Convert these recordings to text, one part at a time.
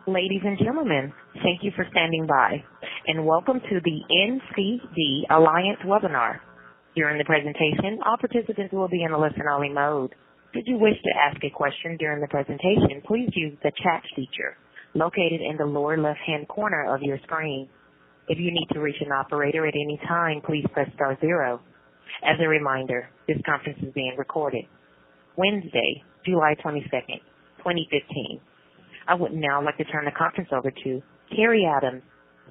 Ladies and gentlemen, thank you for standing by, and welcome to the NCD Alliance webinar. During the presentation, all participants will be in a listen-only mode. Should you wish to ask a question during the presentation, please use the chat feature located in the lower left-hand corner of your screen. If you need to reach an operator at any time, please press star 0. As a reminder, this conference is being recorded. Wednesday, July 22nd, 2015. I would now like to turn the conference over to Cary,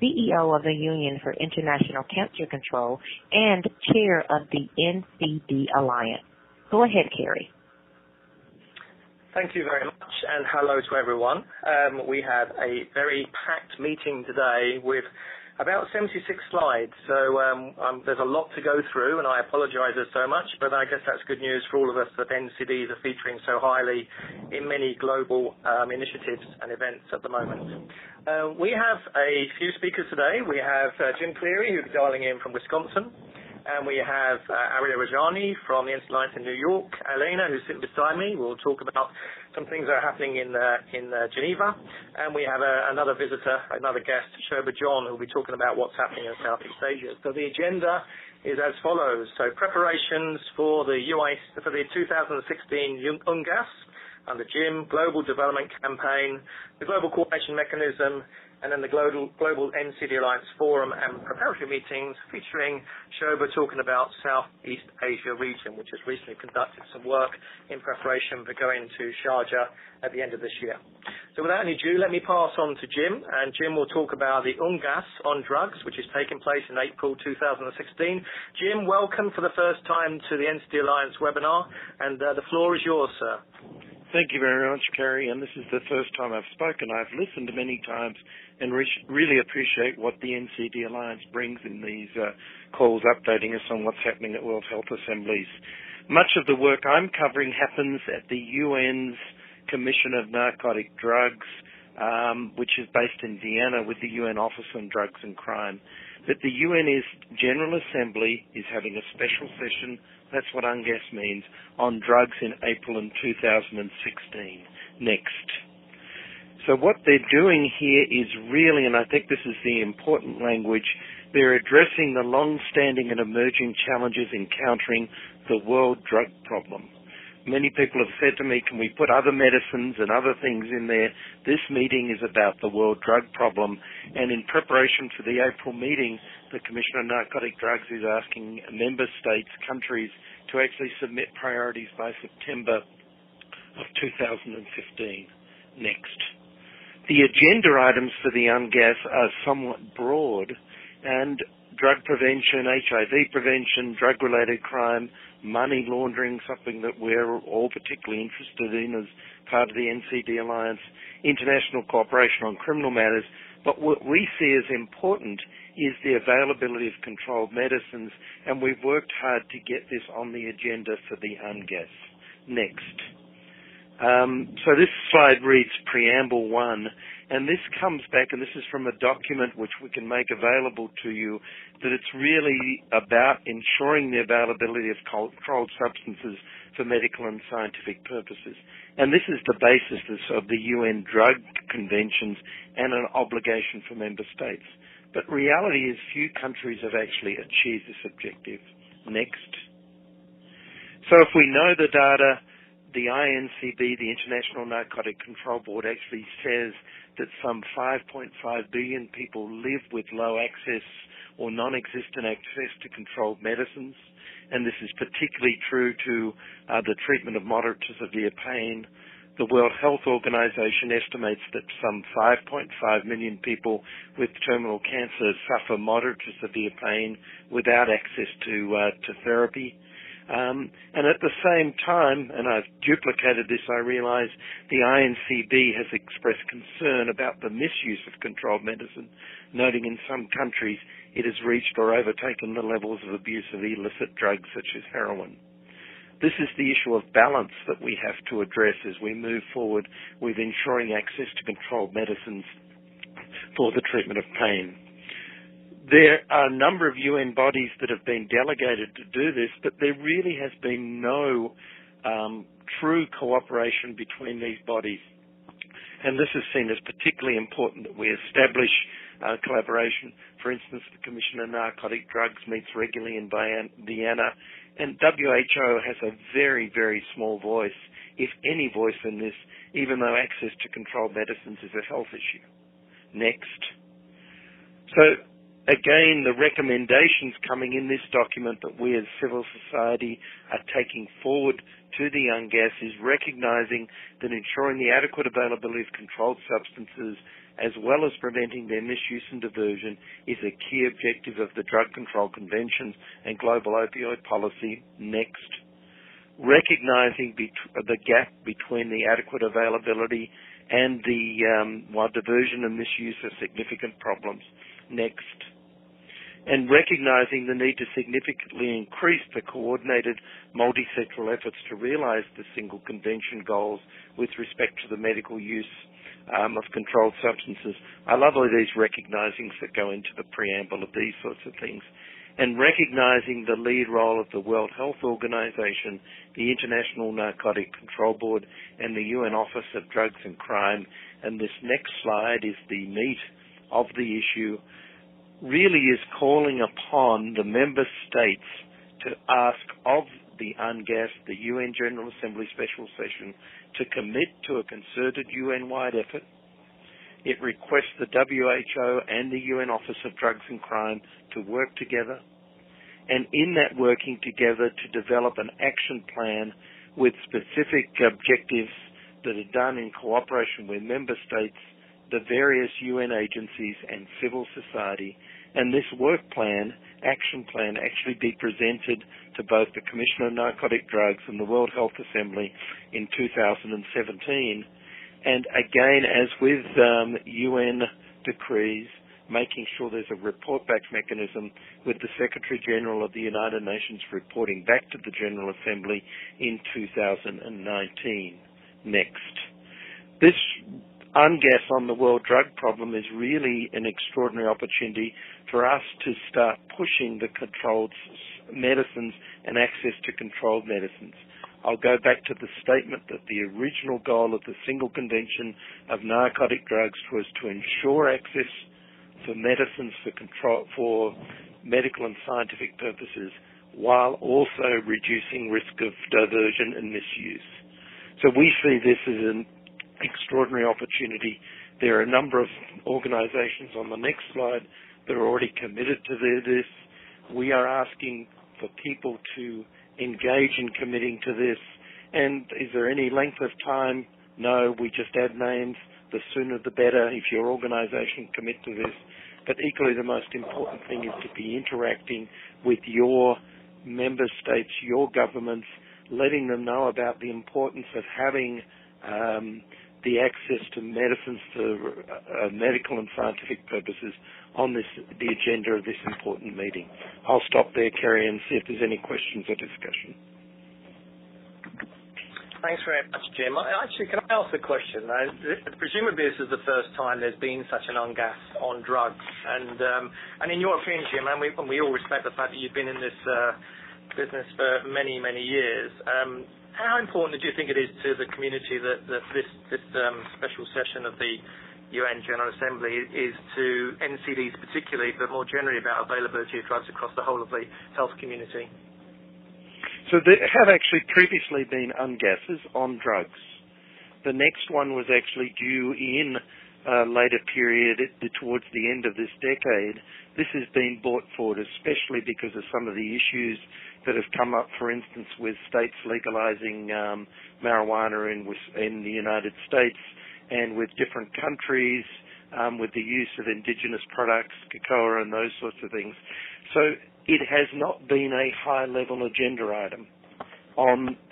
CEO of the Union for International Cancer Control and Chair of the NCD Alliance. Go ahead, Cary. Thank you very much, and hello to everyone. We had a very packed meeting today with about 76 slides, so there's a lot to go through, and I apologize so much, but I guess that's good news for all of us that NCDs are featuring so highly in many global initiatives and events at the moment. We have a few speakers today. We have Jim Cleary, who's dialing in from Wisconsin, and we have Rojhani from the NCD Alliance in New York, Alena, who's sitting beside me. We'll talk about some things that are happening in Geneva, and we have another visitor, another guest, Shoba who will be talking about what's happening in Southeast Asia. So the agenda is as follows. So preparations for the 2016 UNGASS under Jim, Global Development Campaign, the Global Coordination Mechanism, and then the Global NCD Alliance Forum and preparatory meetings featuring Shoba talking about Southeast Asia region, which has recently conducted some work in preparation for going to Sharjah at the end of this year. So without any ado, let me pass on to Jim, and Jim will talk about the UNGASS on drugs, which is taking place in April 2016. Jim, welcome for the first time to the NCD Alliance webinar, and the floor is yours, sir. Thank you very much, Cary, and this is the first time I've spoken. I've listened many times and really appreciate what the NCD Alliance brings in these calls, updating us on what's happening at World Health Assemblies. Much of the work I'm covering happens at the UN's Commission of Narcotic Drugs, which is based in Vienna with the UN Office on Drugs and Crime. But the UN's General Assembly is having a special session, that's what UNGASS means, on drugs in April in 2016. Next. So what they're doing here is really, and I think this is the important language, they're addressing the long-standing and emerging challenges encountering the world drug problem. Many people have said to me, can we put other medicines and other things in there? This meeting is about the world drug problem, and in preparation for the April meeting, the Commission on Narcotic Drugs is asking member states, countries, to actually submit priorities by September of 2015. Next. The agenda items for the UNGASS are somewhat broad, and drug prevention, HIV prevention, drug-related crime, money laundering, something that we're all particularly interested in as part of the NCD Alliance, international cooperation on criminal matters. But what we see as important is the availability of controlled medicines, and we've worked hard to get this on the agenda for the UNGASS. Next. So this slide reads Preamble 1, and this comes back, and this is from a document which we can make available to you, that it's really about ensuring the availability of controlled substances for medical and scientific purposes. And this is the basis of the UN drug conventions and an obligation for member states. But reality is few countries have actually achieved this objective. Next. So if we know the data, the INCB, the International Narcotic Control Board, actually says that some 5.5 billion people live with low access or non-existent access to controlled medicines, and this is particularly true to the treatment of moderate to severe pain. The World Health Organization estimates that some 5.5 million people with terminal cancer suffer moderate to severe pain without access to therapy. And at the same time, and I've duplicated this, I realize the INCB has expressed concern about the misuse of controlled medicine, noting in some countries it has reached or overtaken the levels of abuse of illicit drugs such as heroin. This is the issue of balance that we have to address as we move forward with ensuring access to controlled medicines for the treatment of pain. There are a number of UN bodies that have been delegated to do this, but there really has been no true cooperation between these bodies. And this is seen as particularly important that we establish collaboration. For instance, the Commission on Narcotic Drugs meets regularly in Vienna, and WHO has a very, very small voice, if any voice in this, even though access to controlled medicines is a health issue. Next. So, again, the recommendations coming in this document that we as civil society are taking forward to the UNGASS is recognizing that ensuring the adequate availability of controlled substances as well as preventing their misuse and diversion is a key objective of the Drug Control Convention and Global Opioid Policy. Next. Recognizing the gap between the adequate availability and while diversion and misuse are significant problems. Next. And recognizing the need to significantly increase the coordinated multi-sectoral efforts to realize the single convention goals with respect to the medical use of controlled substances. I love all these recognizings that go into the preamble of these sorts of things. And recognizing the lead role of the World Health Organization, the International Narcotic Control Board, and the UN Office of Drugs and Crime. And this next slide is the meat of the issue, really is calling upon the member states to ask of the UNGASS, the UN General Assembly Special Session, to commit to a concerted UN-wide effort. It requests the WHO and the UN Office of Drugs and Crime to work together, and in that working together to develop an action plan with specific objectives that are done in cooperation with member states, the various UN agencies and civil society, and this work plan, action plan, actually be presented to both the Commission on Narcotic Drugs and the World Health Assembly in 2017. And again, as with UN decrees, making sure there's a report-back mechanism with the Secretary General of the United Nations reporting back to the General Assembly in 2019. Next. This UNGASS on the world drug problem is really an extraordinary opportunity for us to start pushing the controlled medicines and access to controlled medicines. I'll go back to the statement that the original goal of the Single Convention of Narcotic Drugs was to ensure access for medicines for medical and scientific purposes while also reducing risk of diversion and misuse. So we see this as an extraordinary opportunity. There are a number of organizations on the next slide that are already committed to this. We are asking for people to engage in committing to this. And is there any length of time? No, we just add names. The sooner the better if your organization commit to this. But equally the most important thing is to be interacting with your member states, your governments, letting them know about the importance of having the access to medicines for medical and scientific purposes on the agenda of this important meeting. I'll stop there, Cary, and see if there's any questions or discussion. Thanks very much, Jim. Actually, can I ask a question? Presumably this is the first time there's been such an UNGASS on drugs. And in your opinion, Jim, and we all respect the fact that you've been in this business for many, many years, how important do you think it is to the community that this special session of the UN General Assembly is to NCDs particularly, but more generally about availability of drugs across the whole of the health community? So there have actually previously been UNGASSes on drugs. The next one was actually due in a later period towards the end of this decade. This has been brought forward especially because of some of the issues that have come up, for instance, with states legalizing marijuana in the United States and with different countries, with the use of indigenous products, cocoa and those sorts of things. So it has not been a high-level agenda item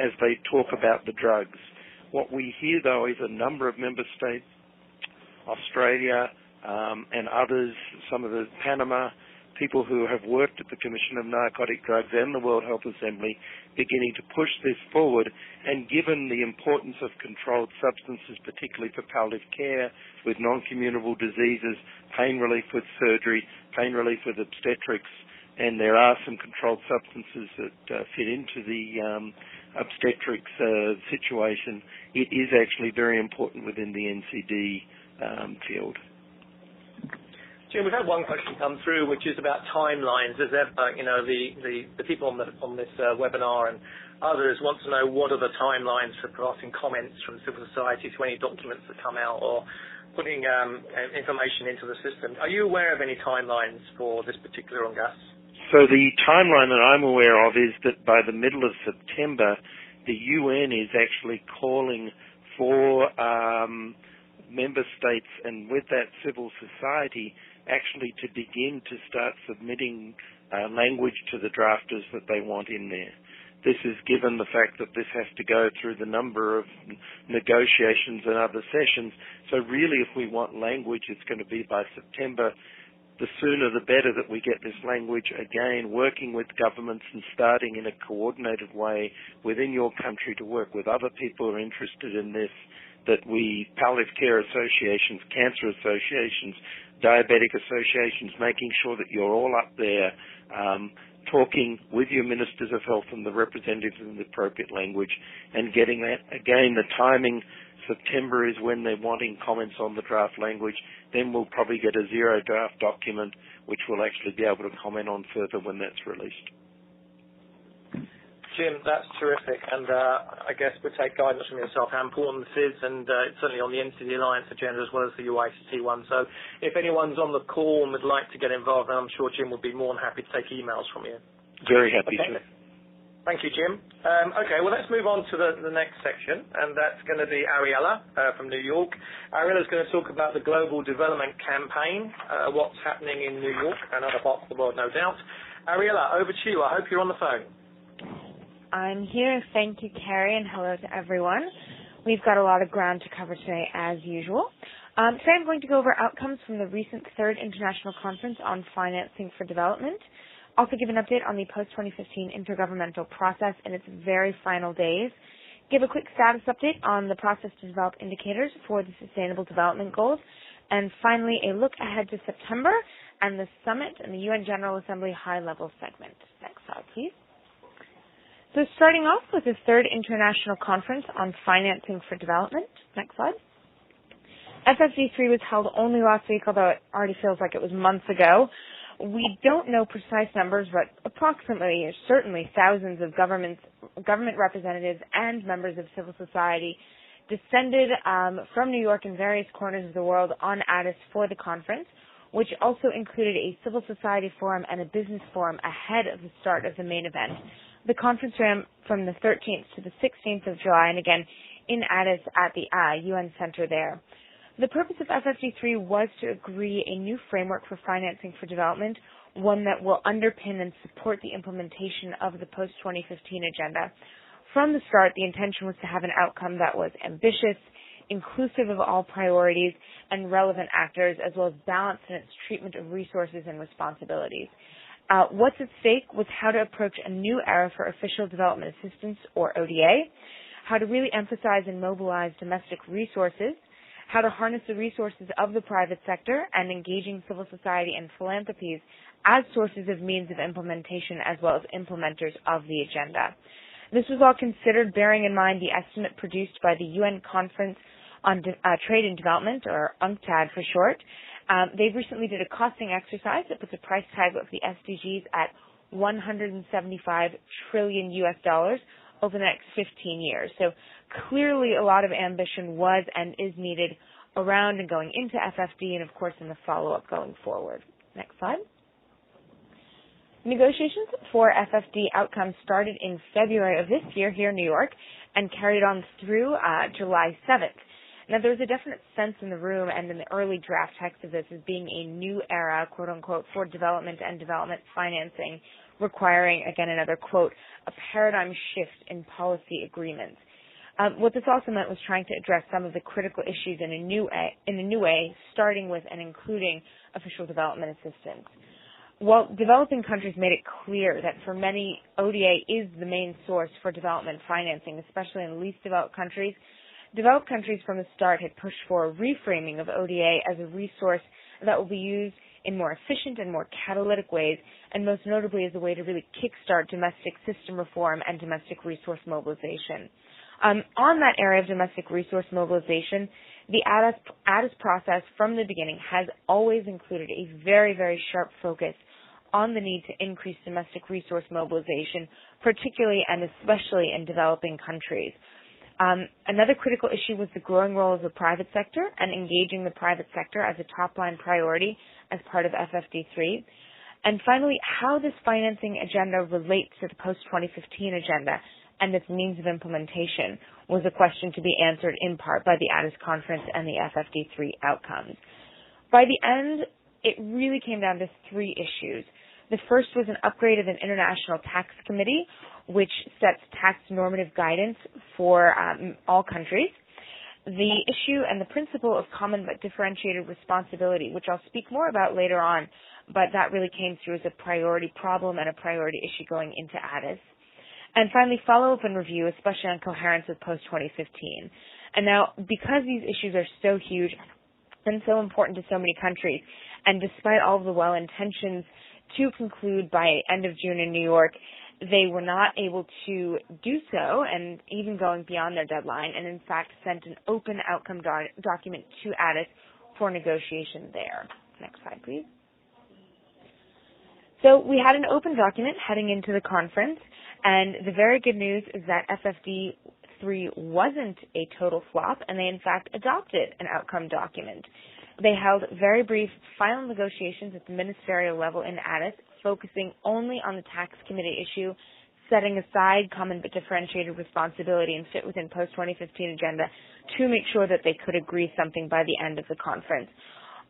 as they talk about the drugs. What we hear, though, is a number of member states, Australia and others, some of the Panama, people who have worked at the Commission of Narcotic Drugs and the World Health Assembly beginning to push this forward. And given the importance of controlled substances, particularly for palliative care with non-communicable diseases, pain relief with surgery, pain relief with obstetrics, and there are some controlled substances that fit into the obstetrics situation, it is actually very important within the NCD field. Jim, we've had one question come through, which is about timelines. As ever, the people on this webinar and others want to know what are the timelines for passing comments from civil society to any documents that come out or putting information into the system. Are you aware of any timelines for this particular UNGASS? So the timeline that I'm aware of is that by the middle of September, the UN is actually calling for member states and with that civil society actually to begin to start submitting language to the drafters that they want in there. This is given the fact that this has to go through the number of negotiations and other sessions. So really, if we want language, it's going to be by September. The sooner the better that we get this language, again, working with governments and starting in a coordinated way within your country to work with other people who are interested in this, that we, palliative care associations, cancer associations, diabetic associations, making sure that you're all up there talking with your ministers of health and the representatives in the appropriate language and getting that. Again, the timing, September is when they're wanting comments on the draft language. Then we'll probably get a zero draft document which we'll actually be able to comment on further when that's released. Jim, that's terrific, and I guess we'll take guidance from yourself how important this is, and it's certainly on the NCD Alliance agenda as well as the UICC one. So if anyone's on the call and would like to get involved, then I'm sure Jim would be more than happy to take emails from you. Very happy to. Thank you, Jim. Okay, well, let's move on to the next section, and that's going to be Ariella from New York. Ariella's going to talk about the Global Development Campaign, what's happening in New York and other parts of the world, no doubt. Ariella, over to you. I hope you're on the phone. I'm here. Thank you, Cary, and hello to everyone. We've got a lot of ground to cover today, as usual. Today I'm going to go over outcomes from the recent third International Conference on Financing for Development. Also give an update on the post-2015 intergovernmental process in its very final days. Give a quick status update on the process to develop indicators for the Sustainable Development Goals. And finally, a look ahead to September and the summit and the UN General Assembly high-level segment. Next slide, please. So starting off with the third International Conference on Financing for Development. Next slide. FFD3 was held only last week, although it already feels like it was months ago. We don't know precise numbers, but approximately, certainly thousands of government representatives and members of civil society descended from New York and various corners of the world on Addis for the conference, which also included a civil society forum and a business forum ahead of the start of the main event. The conference ran from the 13th to the 16th of July, and again in Addis at the UN Center there. The purpose of FFD3 was to agree a new framework for financing for development, one that will underpin and support the implementation of the post-2015 agenda. From the start, the intention was to have an outcome that was ambitious, inclusive of all priorities and relevant actors, as well as balanced in its treatment of resources and responsibilities. What's at stake was how to approach a new era for official development assistance, or ODA, how to really emphasize and mobilize domestic resources, how to harness the resources of the private sector, and engaging civil society and philanthropies as sources of means of implementation as well as implementers of the agenda. This was all considered bearing in mind the estimate produced by the UN Conference on Trade and Development, or UNCTAD for short. They recently did a costing exercise that puts a price tag of the SDGs at $175 trillion over the next 15 years. So clearly a lot of ambition was and is needed around and going into FFD and, of course, in the follow-up going forward. Next slide. Negotiations for FFD outcomes started in February of this year here in New York and carried on through July 7th. Now, there was a definite sense in the room and in the early draft text of this as being a new era, quote-unquote, for development and development financing, requiring, again, another quote, a paradigm shift in policy agreements. What this also meant was trying to address some of the critical issues in a new way, starting with and including official development assistance. While developing countries made it clear that for many, ODA is the main source for development financing, especially in least developed countries, developed countries from the start had pushed for a reframing of ODA as a resource that will be used in more efficient and more catalytic ways, and most notably as a way to really kickstart domestic system reform and domestic resource mobilization. On that area of domestic resource mobilization, the ADIS process from the beginning has always included a very, very sharp focus on the need to increase domestic resource mobilization, particularly and especially in developing countries. Another critical issue was the growing role of the private sector and engaging the private sector as a top-line priority as part of FFD3. And finally, how this financing agenda relates to the post-2015 agenda and its means of implementation was a question to be answered in part by the ADIS conference and the FFD3 outcomes. By the end, it really came down to three issues. The first was an upgrade of an international tax committee, which sets tax normative guidance for all countries. The issue and the principle of common but differentiated responsibility, which I'll speak more about later on, but that really came through as a priority problem and a priority issue going into ADIS. And finally, follow-up and review, especially on coherence with post-2015. And now, because these issues are so huge and so important to so many countries, and despite all of the well-intentions to conclude by end of June in New York, they were not able to do so, and even going beyond their deadline, and in fact sent an open outcome document to ADIS for negotiation there. Next slide, please. So we had an open document heading into the conference, and the very good news is that FFD3 wasn't a total flop, and they in fact adopted an outcome document. They held very brief final negotiations at the ministerial level in ADIS, focusing only on the tax committee issue, setting aside common but differentiated responsibility and fit within post-2015 agenda to make sure that they could agree something by the end of the conference.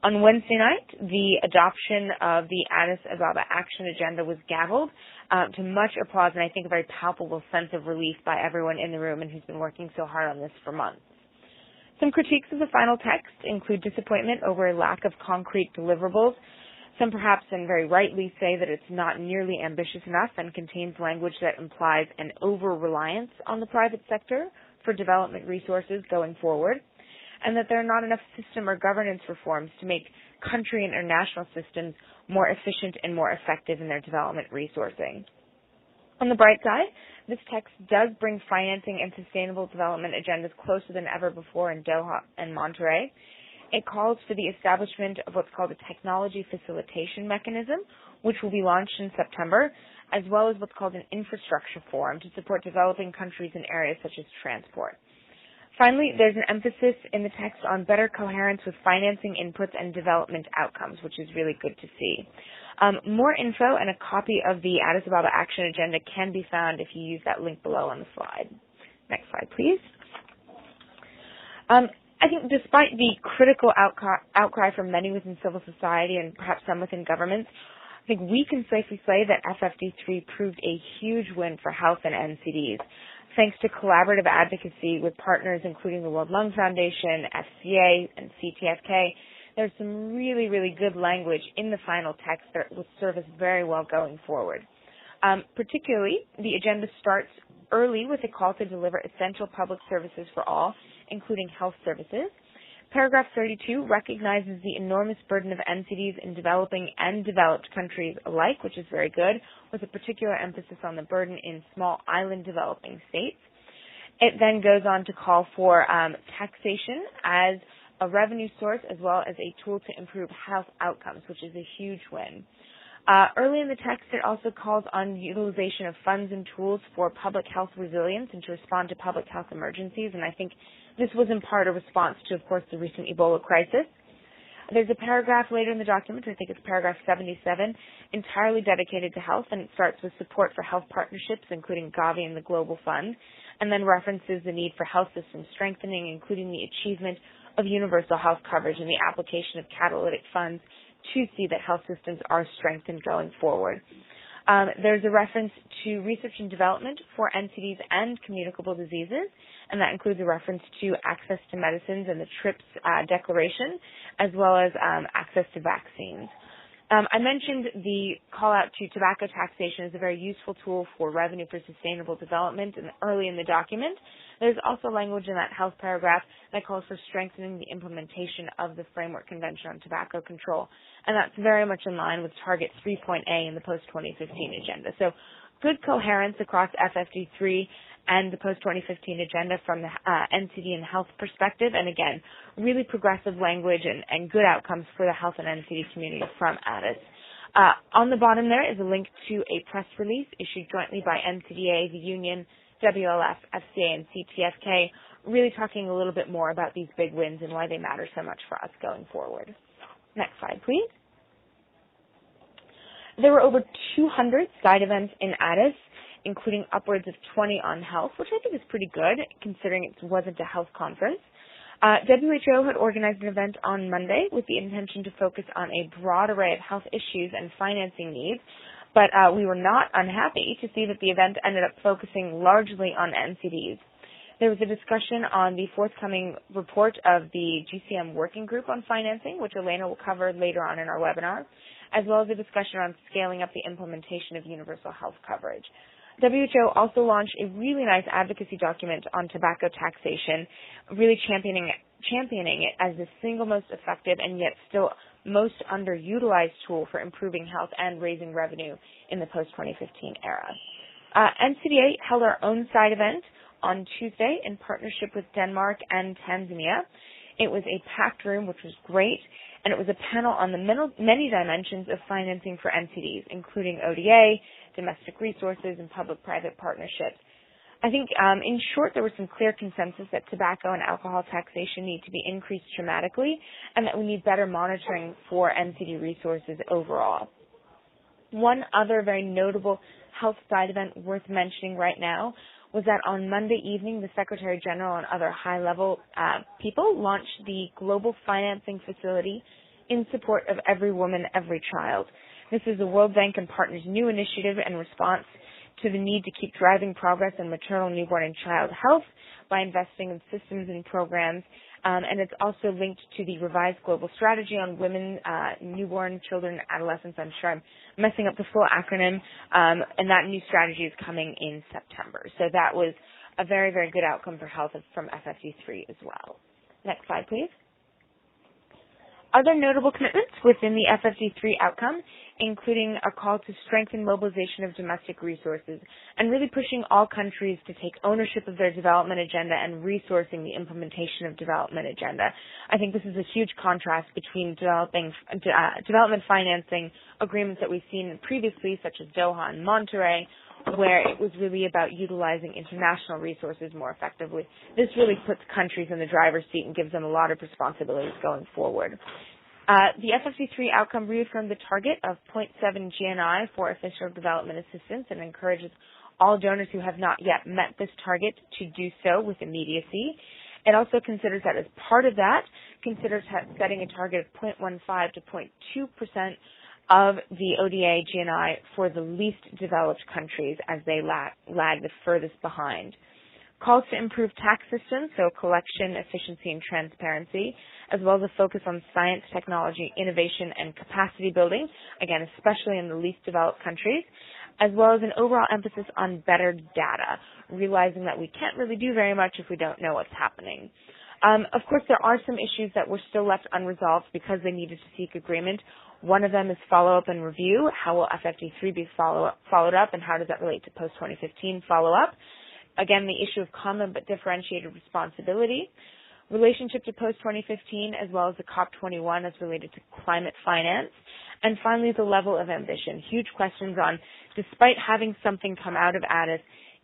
On Wednesday night, the adoption of the Addis Ababa Action Agenda was gavelled to much applause and I think a very palpable sense of relief by everyone in the room and who's been working so hard on this for months. Some critiques of the final text include disappointment over a lack of concrete deliverables. Some perhaps and very rightly say that it's not nearly ambitious enough and contains language that implies an over-reliance on the private sector for development resources going forward, and that there are not enough system or governance reforms to make country and international systems more efficient and more effective in their development resourcing. On the bright side, this text does bring financing and sustainable development agendas closer than ever before in Doha and Monterey. It calls for the establishment of what's called a technology facilitation mechanism, which will be launched in September, as well as what's called an infrastructure forum to support developing countries in areas such as transport. Finally, there's an emphasis in the text on better coherence with financing inputs and development outcomes, which is really good to see. More info and a copy of the Addis Ababa Action Agenda can be found if you use that link below on the slide. Next slide, please. I think despite the critical outcry from many within civil society and perhaps some within governments, I think we can safely say that FFD3 proved a huge win for health and NCDs. Thanks to collaborative advocacy with partners including the World Lung Foundation, FCA, and CTFK, there's some really, really good language in the final text that will serve us very well going forward. Particularly, the agenda starts early with a call to deliver essential public services for all, including health services. Paragraph 32 recognizes the enormous burden of NCDs in developing and developed countries alike, which is very good, with a particular emphasis on the burden in small island developing states. It then goes on to call for taxation as a revenue source as well as a tool to improve health outcomes, which is a huge win. Early in the text, it also calls on utilization of funds and tools for public health resilience and to respond to public health emergencies, and I think this was in part a response to, of course, the recent Ebola crisis. There's a paragraph later in the document, I think it's paragraph 77, entirely dedicated to health, and it starts with support for health partnerships, including Gavi and the Global Fund, and then references the need for health system strengthening, including the achievement of universal health coverage and the application of catalytic funds to see that health systems are strengthened going forward. There's a reference to research and development for NCDs and communicable diseases, and that includes a reference to access to medicines and the TRIPS declaration, as well as access to vaccines. I mentioned the call out to tobacco taxation is a very useful tool for revenue for sustainable development and early in the document. There's also language in that health paragraph that calls for strengthening the implementation of the Framework Convention on Tobacco Control, and that's very much in line with Target 3.A in the post-2015 agenda. So good coherence across FFD3 and the post-2015 agenda from the NCD and health perspective, and again, really progressive language and good outcomes for the health and NCD community from ADIS. On the bottom there is a link to a press release issued jointly by NCDA, the Union, WLF, FCA, and CTFK, really talking a little bit more about these big wins and why they matter so much for us going forward. Next slide, please. There were over 200 side events in ADIS, including upwards of 20 on health, which I think is pretty good considering it wasn't a health conference. WHO had organized an event on Monday with the intention to focus on a broad array of health issues and financing needs, but we were not unhappy to see that the event ended up focusing largely on NCDs. There was a discussion on the forthcoming report of the GCM Working Group on financing, which Alena will cover later on in our webinar, as well as a discussion on scaling up the implementation of universal health coverage. WHO also launched a really nice advocacy document on tobacco taxation, really championing it as the single most effective and yet still most underutilized tool for improving health and raising revenue in the post-2015 era. NCDA held our own side event on Tuesday in partnership with Denmark and Tanzania. It was a packed room, which was great, and it was a panel on the many dimensions of financing for NCDs, including ODA, domestic resources, and public-private partnerships. I think, in short, there was some clear consensus that tobacco and alcohol taxation need to be increased dramatically and that we need better monitoring for NCD resources overall. One other very notable health side event worth mentioning right now was that on Monday evening, the Secretary General and other high-level people launched the Global Financing Facility in support of Every Woman, Every Child. This is the World Bank and Partners' new initiative in response to the need to keep driving progress in maternal, newborn, and child health by investing in systems and programs. And it's also linked to the revised global strategy on women, newborn children, adolescents. I'm sure I'm messing up the full acronym. And that new strategy is coming in September. So that was a very, very good outcome for health from FFD3 as well. Next slide, please. Other notable commitments within the FFD3 outcome, including a call to strengthen mobilization of domestic resources and really pushing all countries to take ownership of their development agenda and resourcing the implementation of development agenda. I think this is a huge contrast between development financing agreements that we've seen previously, such as Doha and Monterey, where it was really about utilizing international resources more effectively. This really puts countries in the driver's seat and gives them a lot of responsibilities going forward. The FFD3 outcome reaffirmed the target of 0.7 GNI for official development assistance and encourages all donors who have not yet met this target to do so with immediacy. It also considers that as part of that, considers setting a target of 0.15 to 0.2% of the ODA GNI for the least developed countries as they lag the furthest behind. Calls to improve tax systems, so collection, efficiency, and transparency, as well as a focus on science, technology, innovation, and capacity building, again, especially in the least developed countries, as well as an overall emphasis on better data, realizing that we can't really do very much if we don't know what's happening. Of course, there are some issues that were still left unresolved because they needed to seek agreement. One of them is follow-up and review. How will FFD3 be followed up, and how does that relate to post-2015 follow-up? Again, the issue of common but differentiated responsibility, relationship to post-2015, as well as the COP21 as related to climate finance, and finally the level of ambition. Huge questions on, despite having something come out of ADIS,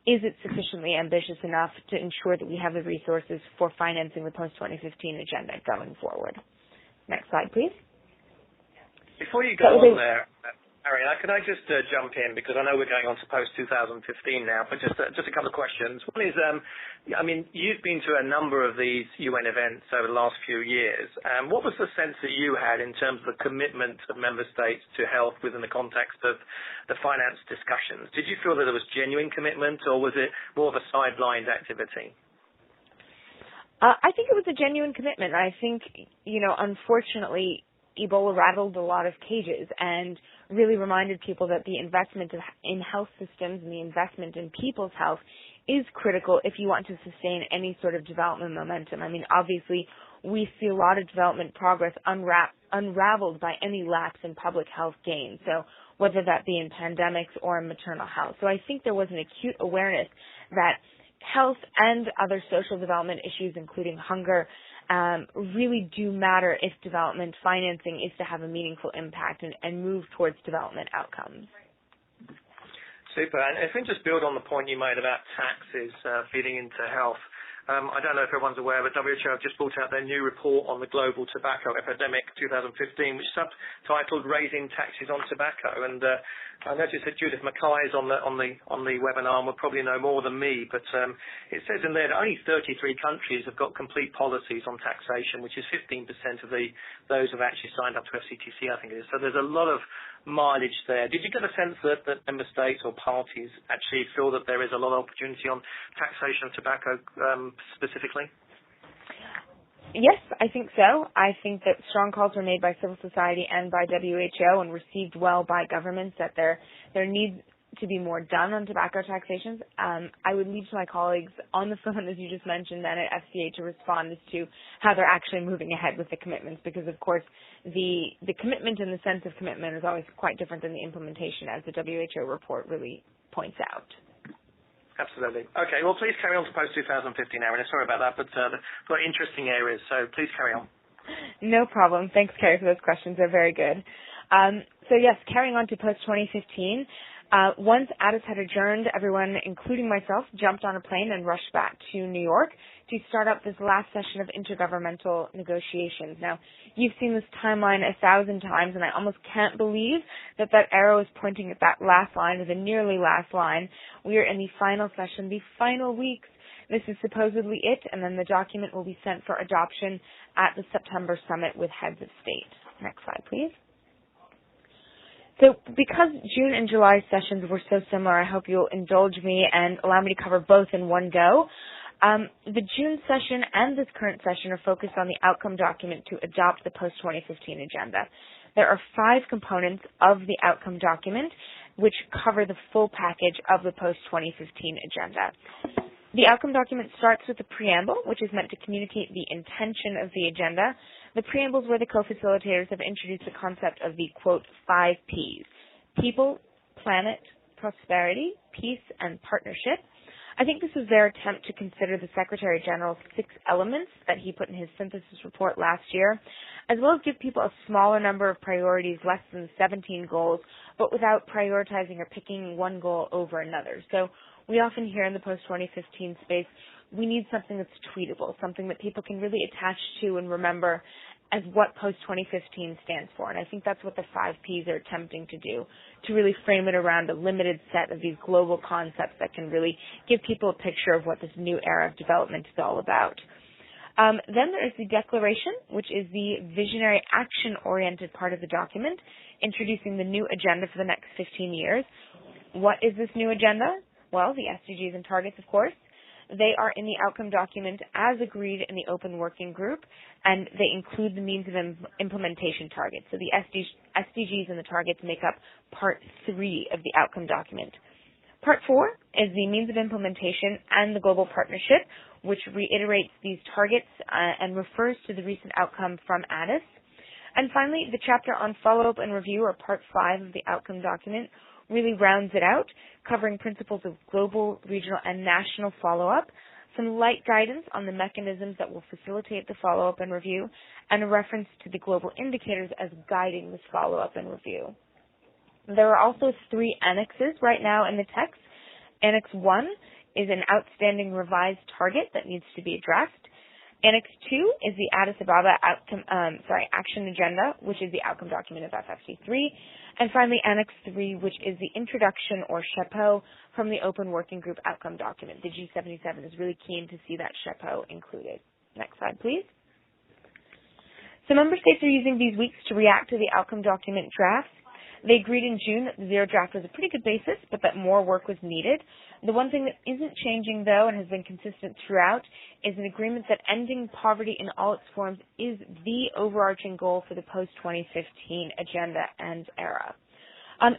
is it sufficiently ambitious enough to ensure that we have the resources for financing the post-2015 agenda going forward? Next slide, please. Before you go on there, Ariella, can I just jump in, because I know we're going on to post-2015 now, but just a couple of questions. One is, you've been to a number of these UN events over the last few years. What was the sense that you had in terms of the commitment of member states to health within the context of the finance discussions? Did you feel that there was genuine commitment, or was it more of a sidelined activity? I think it was a genuine commitment. I think, unfortunately, Ebola rattled a lot of cages and really reminded people that the investment in health systems and the investment in people's health is critical if you want to sustain any sort of development momentum. I mean, obviously, we see a lot of development progress unraveled by any lapse in public health gain, so whether that be in pandemics or in maternal health. So I think there was an acute awareness that health and other social development issues, including hunger, really do matter if development financing is to have a meaningful impact and move towards development outcomes. Super. And if we just build on the point you made about taxes feeding into health, I don't know if everyone's aware, but WHO have just brought out their new report on the global tobacco epidemic 2015, which is subtitled "Raising Taxes on Tobacco." And I noticed that Judith Mackay is on the webinar and will probably know more than me, but it says in there that only 33 countries have got complete policies on taxation, which is 15% of those who have actually signed up to FCTC, I think it is. So there's a lot of mileage there. Did you get a sense that member states or parties actually feel that there is a lot of opportunity on taxation of tobacco specifically? Yes, I think so. I think that strong calls were made by civil society and by WHO and received well by governments that there needs to be more done on tobacco taxations. I would leave to my colleagues on the phone, as you just mentioned, and at FCA to respond as to how they're actually moving ahead with the commitments, because, of course, the commitment and the sense of commitment is always quite different than the implementation, as the WHO report really points out. Absolutely. Okay, well, please carry on to post-2015, Ariella. Sorry about that, but got interesting areas, so please carry on. No problem. Thanks, Cary, for those questions. They're very good. So, yes, carrying on to post-2015, once Addis had adjourned, everyone, including myself, jumped on a plane and rushed back to New York to start up this last session of Intergovernmental Negotiations. Now, you've seen this timeline 1,000 times, and I almost can't believe that arrow is pointing at that last line, or the nearly last line. We are in the final session, the final weeks. This is supposedly it, and then the document will be sent for adoption at the September summit with heads of state. Next slide, please. So because June and July sessions were so similar, I hope you'll indulge me and allow me to cover both in one go. The June session and this current session are focused on the outcome document to adopt the post-2015 agenda. There are 5 components of the outcome document which cover the full package of the post-2015 agenda. The outcome document starts with the preamble, which is meant to communicate the intention of the agenda. The preamble is where the co-facilitators have introduced the concept of the, quote, 5 Ps: people, planet, prosperity, peace, and partnership. I think this was their attempt to consider the Secretary General's 6 elements that he put in his synthesis report last year, as well as give people a smaller number of priorities, less than 17 goals, but without prioritizing or picking one goal over another. So we often hear in the post-2015 space, we need something that's tweetable, something that people can really attach to and remember as what post-2015 stands for. And I think that's what the 5 Ps are attempting to do, to really frame it around a limited set of these global concepts that can really give people a picture of what this new era of development is all about. Then there is the declaration, which is the visionary action-oriented part of the document, introducing the new agenda for the next 15 years. What is this new agenda? Well, the SDGs and targets, of course. They are in the outcome document as agreed in the open working group, and they include the means of implementation targets. So the SDGs and the targets make up part 3 of the outcome document. Part 4 is the means of implementation and the global partnership, which reiterates these targets and refers to the recent outcome from Addis. And finally, the chapter on follow-up and review, or part 5 of the outcome document, really rounds it out, covering principles of global, regional, and national follow-up, some light guidance on the mechanisms that will facilitate the follow-up and review, and a reference to the global indicators as guiding this follow-up and review. There are also 3 annexes right now in the text. Annex 1 is an outstanding revised target that needs to be addressed. Annex 2 is the Addis Ababa Action Agenda, which is the outcome document of FFC3. And finally, Annex 3, which is the introduction or chapeau from the Open Working Group outcome document. The G77 is really keen to see that chapeau included. Next slide, please. So member states are using these weeks to react to the outcome document drafts. They agreed in June that the zero draft was a pretty good basis, but that more work was needed. The one thing that isn't changing, though, and has been consistent throughout, is an agreement that ending poverty in all its forms is the overarching goal for the post-2015 agenda and era.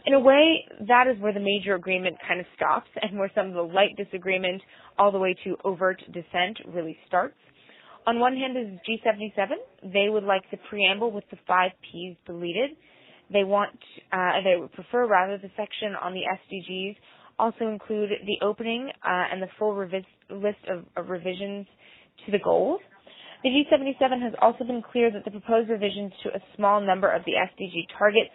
In a way, that is where the major agreement kind of stops and where some of the light disagreement all the way to overt dissent really starts. On one hand is G77. They would like the preamble with the 5 Ps deleted. They would prefer rather the section on the SDGs also include the opening and the full list of revisions to the goals. The G77 has also been clear that the proposed revisions to a small number of the SDG targets,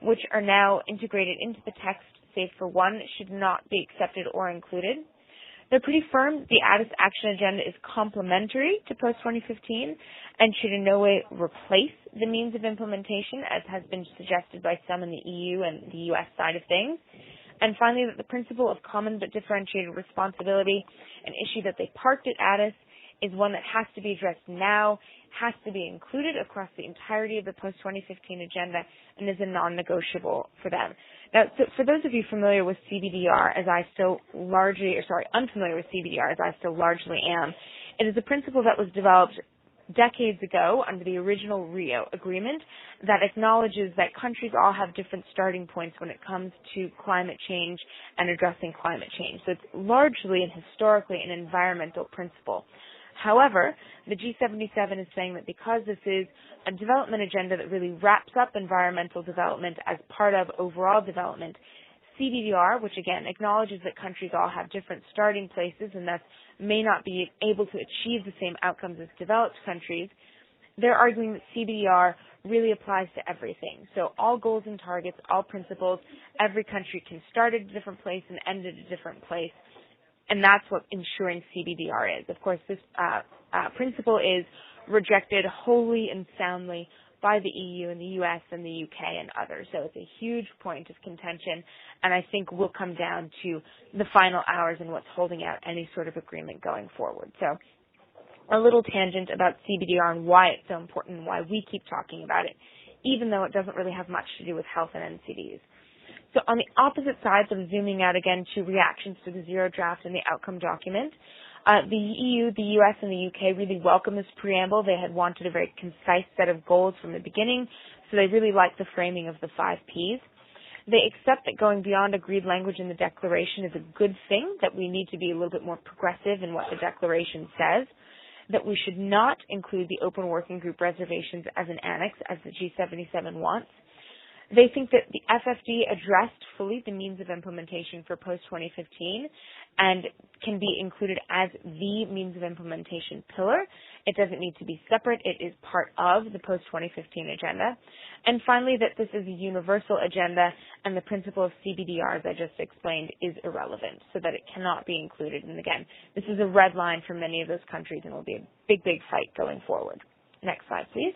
which are now integrated into the text, save for one, should not be accepted or included. They're pretty firm. The Addis Action Agenda is complementary to post-2015 and should in no way replace the means of implementation, as has been suggested by some in the EU and the US side of things. And finally, that the principle of common but differentiated responsibility, an issue that they parked at Addis, is one that has to be addressed now, has to be included across the entirety of the post-2015 agenda, and is a non-negotiable for them. Now, so for those of you familiar with CBDR, unfamiliar with CBDR, as I still largely am, it is a principle that was developed decades ago under the original Rio Agreement that acknowledges that countries all have different starting points when it comes to climate change and addressing climate change. So it's largely and historically an environmental principle. However, the G77 is saying that because this is a development agenda that really wraps up environmental development as part of overall development, CBDR, which again acknowledges that countries all have different starting places and thus may not be able to achieve the same outcomes as developed countries, they're arguing that CBDR really applies to everything. So all goals and targets, all principles, every country can start at a different place and end at a different place. And that's what ensuring CBDR is. Of course, this principle is rejected wholly and soundly by the EU and the US and the UK and others. So it's a huge point of contention, and I think will come down to the final hours and what's holding out any sort of agreement going forward. So a little tangent about CBDR and why it's so important and why we keep talking about it, even though it doesn't really have much to do with health and NCDs. So on the opposite side, so zooming out again to reactions to the zero draft and the outcome document, the EU, the US, and the UK really welcome this preamble. They had wanted a very concise set of goals from the beginning, so they really like the framing of the 5 Ps. They accept that going beyond agreed language in the declaration is a good thing, that we need to be a little bit more progressive in what the declaration says, that we should not include the open working group reservations as an annex, as the G77 wants. They think that the FFD addressed fully the means of implementation for post-2015 and can be included as the means of implementation pillar. It doesn't need to be separate. It is part of the post-2015 agenda. And finally, that this is a universal agenda and the principle of CBDR, as I just explained, is irrelevant, so that it cannot be included. And again, this is a red line for many of those countries and will be a big, big fight going forward. Next slide, please.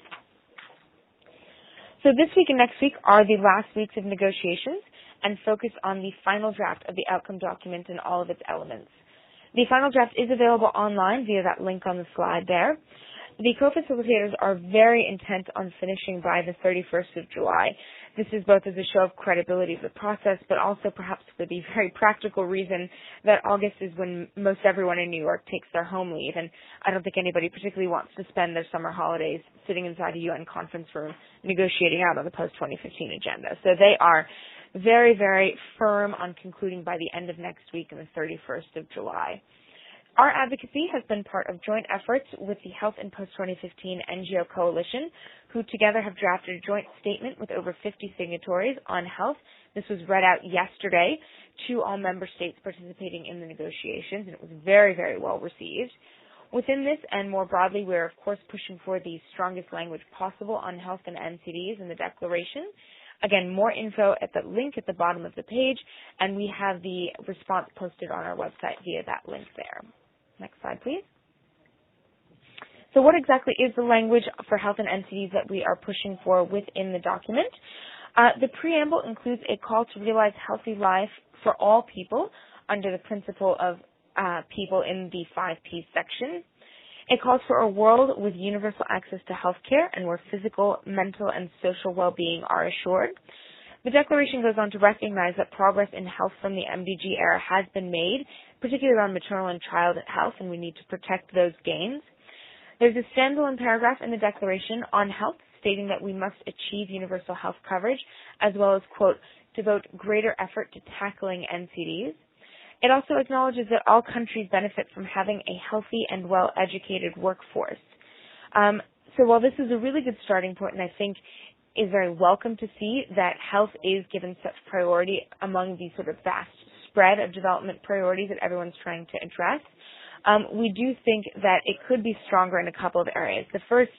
So this week and next week are the last weeks of negotiations and focus on the final draft of the outcome document and all of its elements. The final draft is available online via that link on the slide there. The co-facilitators are very intent on finishing by the 31st of July. This is both as a show of credibility of the process, but also perhaps for the very practical reason that August is when most everyone in New York takes their home leave, and I don't think anybody particularly wants to spend their summer holidays sitting inside a UN conference room negotiating out on the post-2015 agenda. So they are very, very firm on concluding by the end of next week on the 31st of July. Our advocacy has been part of joint efforts with the Health and Post-2015 NGO Coalition, who together have drafted a joint statement with over 50 signatories on health. This was read out yesterday to all member states participating in the negotiations, and it was very, very well received. Within this and more broadly, we're of course pushing for the strongest language possible on health and NCDs in the declaration. Again, more info at the link at the bottom of the page, and we have the response posted on our website via that link there. Next slide, please. So what exactly is the language for health and NCDs that we are pushing for within the document? The preamble includes a call to realize healthy life for all people under the principle of people in the 5 Ps section. It calls for a world with universal access to health care and where physical, mental, and social well-being are assured. The declaration goes on to recognize that progress in health from the MDG era has been made, particularly around maternal and child health, and we need to protect those gains. There's a standalone paragraph in the declaration on health stating that we must achieve universal health coverage as well as, quote, devote greater effort to tackling NCDs. It also acknowledges that all countries benefit from having a healthy and well-educated workforce. So while this is a really good starting point, and I think is very welcome to see that health is given such priority among the sort of vast spread of development priorities that everyone's trying to address, we do think that it could be stronger in a couple of areas. The first,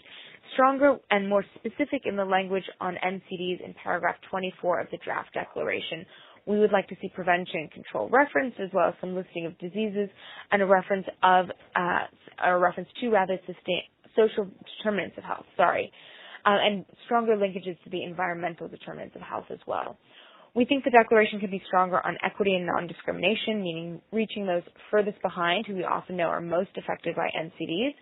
stronger and more specific in the language on NCDs in paragraph 24 of the draft declaration. We would like to see prevention and control reference, as well as some listing of diseases and a reference to social determinants of health. And stronger linkages to the environmental determinants of health as well. We think the declaration could be stronger on equity and non-discrimination, meaning reaching those furthest behind who we often know are most affected by NCDs.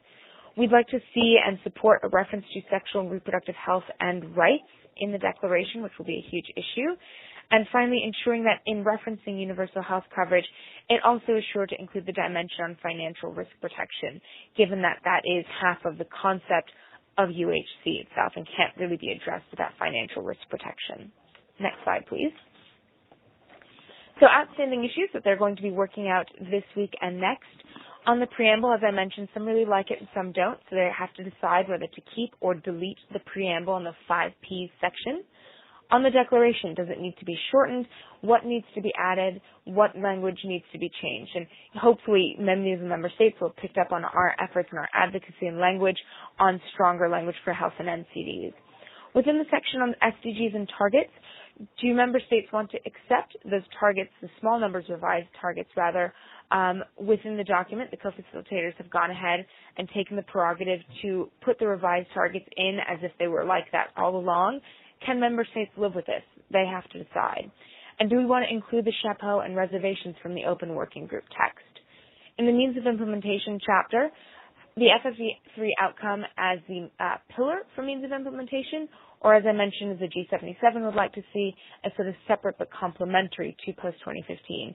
We'd like to see and support a reference to sexual and reproductive health and rights in the declaration, which will be a huge issue. And finally, ensuring that in referencing universal health coverage, it also is sure to include the dimension on financial risk protection, given that that is half of the concept of UHC itself and can't really be addressed without financial risk protection. Next slide, please. So outstanding issues that they're going to be working out this week and next. On the preamble, as I mentioned, some really like it and some don't, so they have to decide whether to keep or delete the preamble in the 5Ps section. On the declaration, does it need to be shortened? What needs to be added? What language needs to be changed? And hopefully many of the member states will pick up on our efforts and our advocacy and language on stronger language for health and NCDs. Within the section on SDGs and targets, do member states want to accept those targets, the small numbers revised targets rather, within the document? The co-facilitators have gone ahead and taken the prerogative to put the revised targets in as if they were like that all along. Can member states live with this? They have to decide. And do we want to include the chapeau and reservations from the open working group text? In the means of implementation chapter, the FFE3 outcome as the pillar for means of implementation, or as I mentioned, as the G77 would like to see, as sort of separate but complementary to post-2015.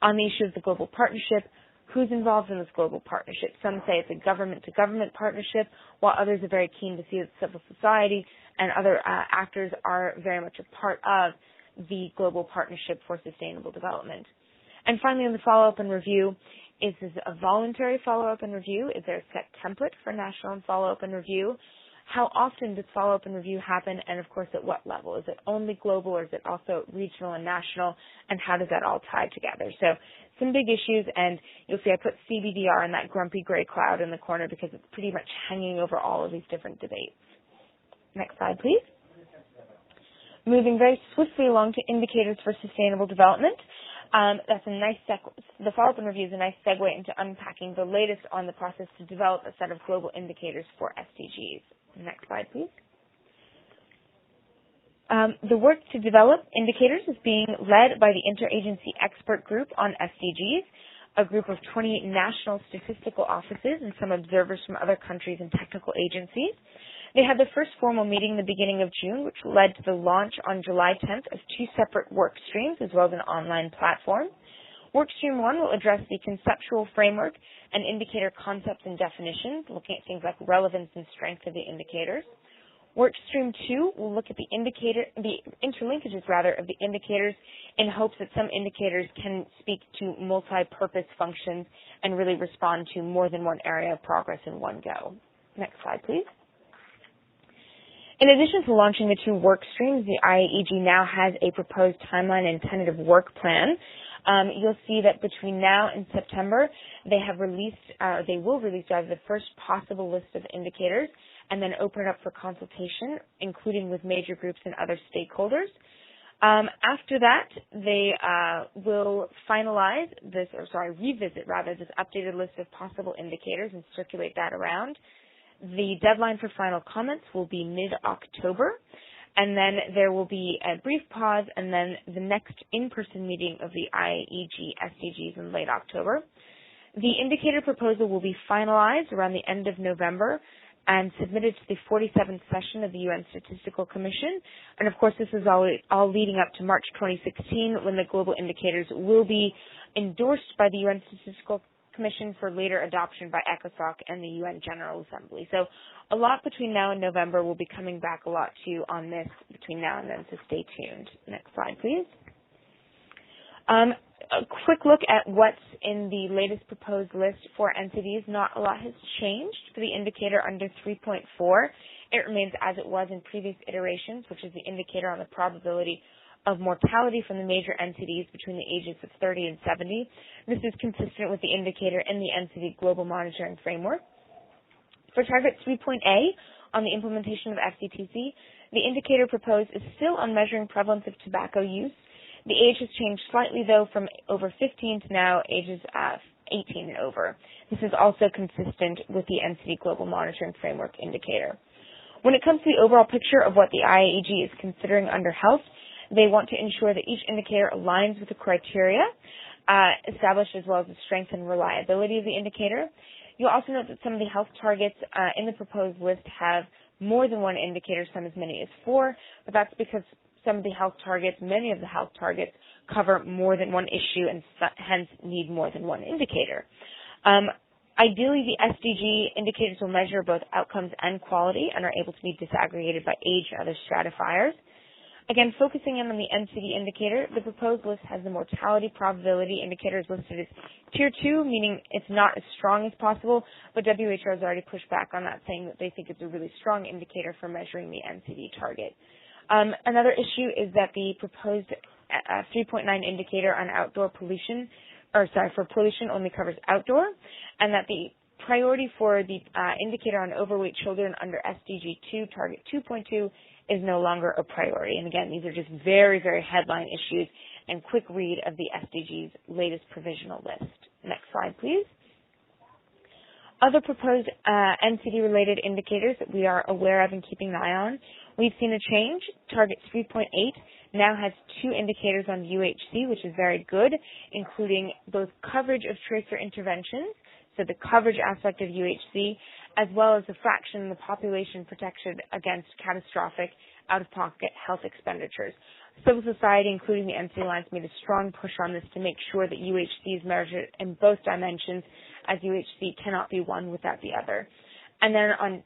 On the issue of the global partnership, who's involved in this global partnership? Some say it's a government-to-government partnership, while others are very keen to see that civil society and other actors are very much a part of the global partnership for sustainable development. And finally, in the follow-up and review, is this a voluntary follow-up and review? Is there a set template for national and follow-up and review? How often does follow-up and review happen, and of course at what level? Is it only global, or is it also regional and national, and how does that all tie together? So some big issues, and you'll see I put CBDR in that grumpy gray cloud in the corner because it's pretty much hanging over all of these different debates. Next slide, please. Moving very swiftly along to indicators for sustainable development. That's a nice the follow-up and review is a nice segue into unpacking the latest on the process to develop a set of global indicators for SDGs. Next slide, please. The work to develop indicators is being led by the Interagency Expert Group on SDGs, a group of 28 national statistical offices and some observers from other countries and technical agencies. They had their first formal meeting in the beginning of June, which led to the launch on July 10th of 2 separate work streams as well as an online platform. Work stream 1 will address the conceptual framework and indicator concepts and definitions, looking at things like relevance and strength of the indicators. Work stream 2 will look at the interlinkages of the indicators in hopes that some indicators can speak to multi-purpose functions and really respond to more than one area of progress in one go. Next slide, please. In addition to launching the 2 work streams, the IAEG now has a proposed timeline and tentative work plan. You'll see that between now and September, they will release the first possible list of indicators and then open it up for consultation, including with major groups and other stakeholders. After that, they will revisit this updated list of possible indicators and circulate that around. The deadline for final comments will be mid-October, and then there will be a brief pause and then the next in-person meeting of the IAEG SDGs in late October. The indicator proposal will be finalized around the end of November, and submitted to the 47th session of the UN Statistical Commission. And of course, this is all leading up to March 2016, when the global indicators will be endorsed by the UN Statistical Commission for later adoption by ECOSOC and the UN General Assembly. So a lot between now and November. We'll be coming back a lot to you on this between now and then, so stay tuned. Next slide, please. A quick look at what's in the latest proposed list for NCDs. Not a lot has changed for the indicator under 3.4. It remains as it was in previous iterations, which is the indicator on the probability of mortality from the major NCDs between the ages of 30 and 70. This is consistent with the indicator in the NCD Global Monitoring Framework. For target 3.A on the implementation of FCTC, the indicator proposed is still on measuring prevalence of tobacco use. The age has changed slightly, though, from over 15 to now ages 18 and over. This is also consistent with the NCD Global Monitoring Framework indicator. When it comes to the overall picture of what the IAEG is considering under health, they want to ensure that each indicator aligns with the criteria established, as well as the strength and reliability of the indicator. You'll also note that some of the health targets in the proposed list have more than one indicator, some as many as 4, but that's because some of the health targets, many of the health targets, cover more than one issue and hence need more than one indicator. Ideally, the SDG indicators will measure both outcomes and quality and are able to be disaggregated by age and other stratifiers. Again, focusing in on the NCD indicator, the proposed list has the mortality probability indicators listed as Tier 2, meaning it's not as strong as possible, but WHO has already pushed back on that, saying that they think it's a really strong indicator for measuring the NCD target. Another issue is that the proposed 3.9 indicator on outdoor pollution, for pollution only covers outdoor, and that the priority for the indicator on overweight children under SDG 2, target 2.2, is no longer a priority. And again, these are just very, very headline issues and quick read of the SDG's latest provisional list. Next slide, please. Other proposed NCD-related indicators that we are aware of and keeping an eye on. We've seen a change. Target 3.8 now has 2 indicators on UHC, which is very good, including both coverage of tracer interventions, so the coverage aspect of UHC, as well as the fraction in the population protected against catastrophic out-of-pocket health expenditures. Civil society, including the NCD Alliance, made a strong push on this to make sure that UHC is measured in both dimensions, as UHC cannot be one without the other. And then on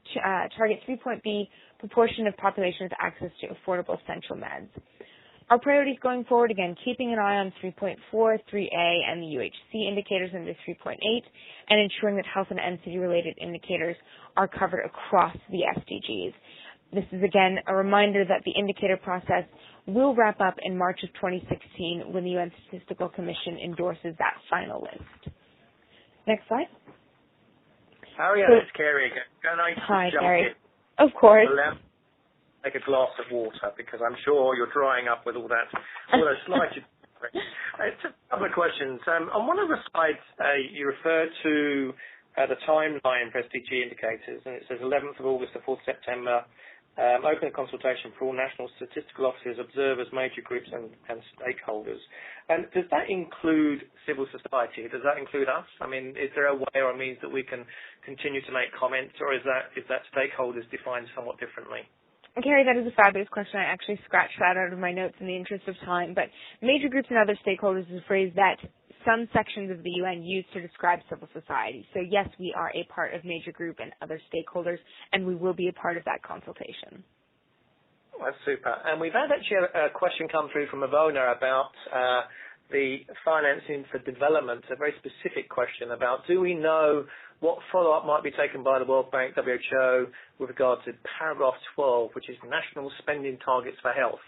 target 3.B, proportion of population with access to affordable essential meds. Our priorities going forward, again, keeping an eye on 3.4, 3A, and the UHC indicators under 3.8, and ensuring that health and NCD-related indicators are covered across the SDGs. This is, again, a reminder that the indicator process will wrap up in March of 2016 when the UN Statistical Commission endorses that final list. Next slide. Ariella, it's Cary again. Can I Hi, jump Cary. in? Of course. Take a glass of water because I'm sure you're drying up with all those slides. Just a couple of questions. On one of the slides, you refer to the timeline for SDG indicators, and it says 11th of August to 4th September, open a consultation for all national statistical officers, observers, major groups, and stakeholders. And does that include civil society? Does that include us? I mean, is there a way or a means that we can continue to make comments, or is that stakeholders defined somewhat differently? Cary, that is a fabulous question. I actually scratched that out of my notes in the interest of time. But major groups and other stakeholders is a phrase that some sections of the UN use to describe civil society. So yes, we are a part of major group and other stakeholders, and we will be a part of that consultation. That's super. And we've had actually a question come through from Ivona about the financing for development, a very specific question about do we know what follow-up might be taken by the World Bank, WHO, with regard to paragraph 12, which is national spending targets for health.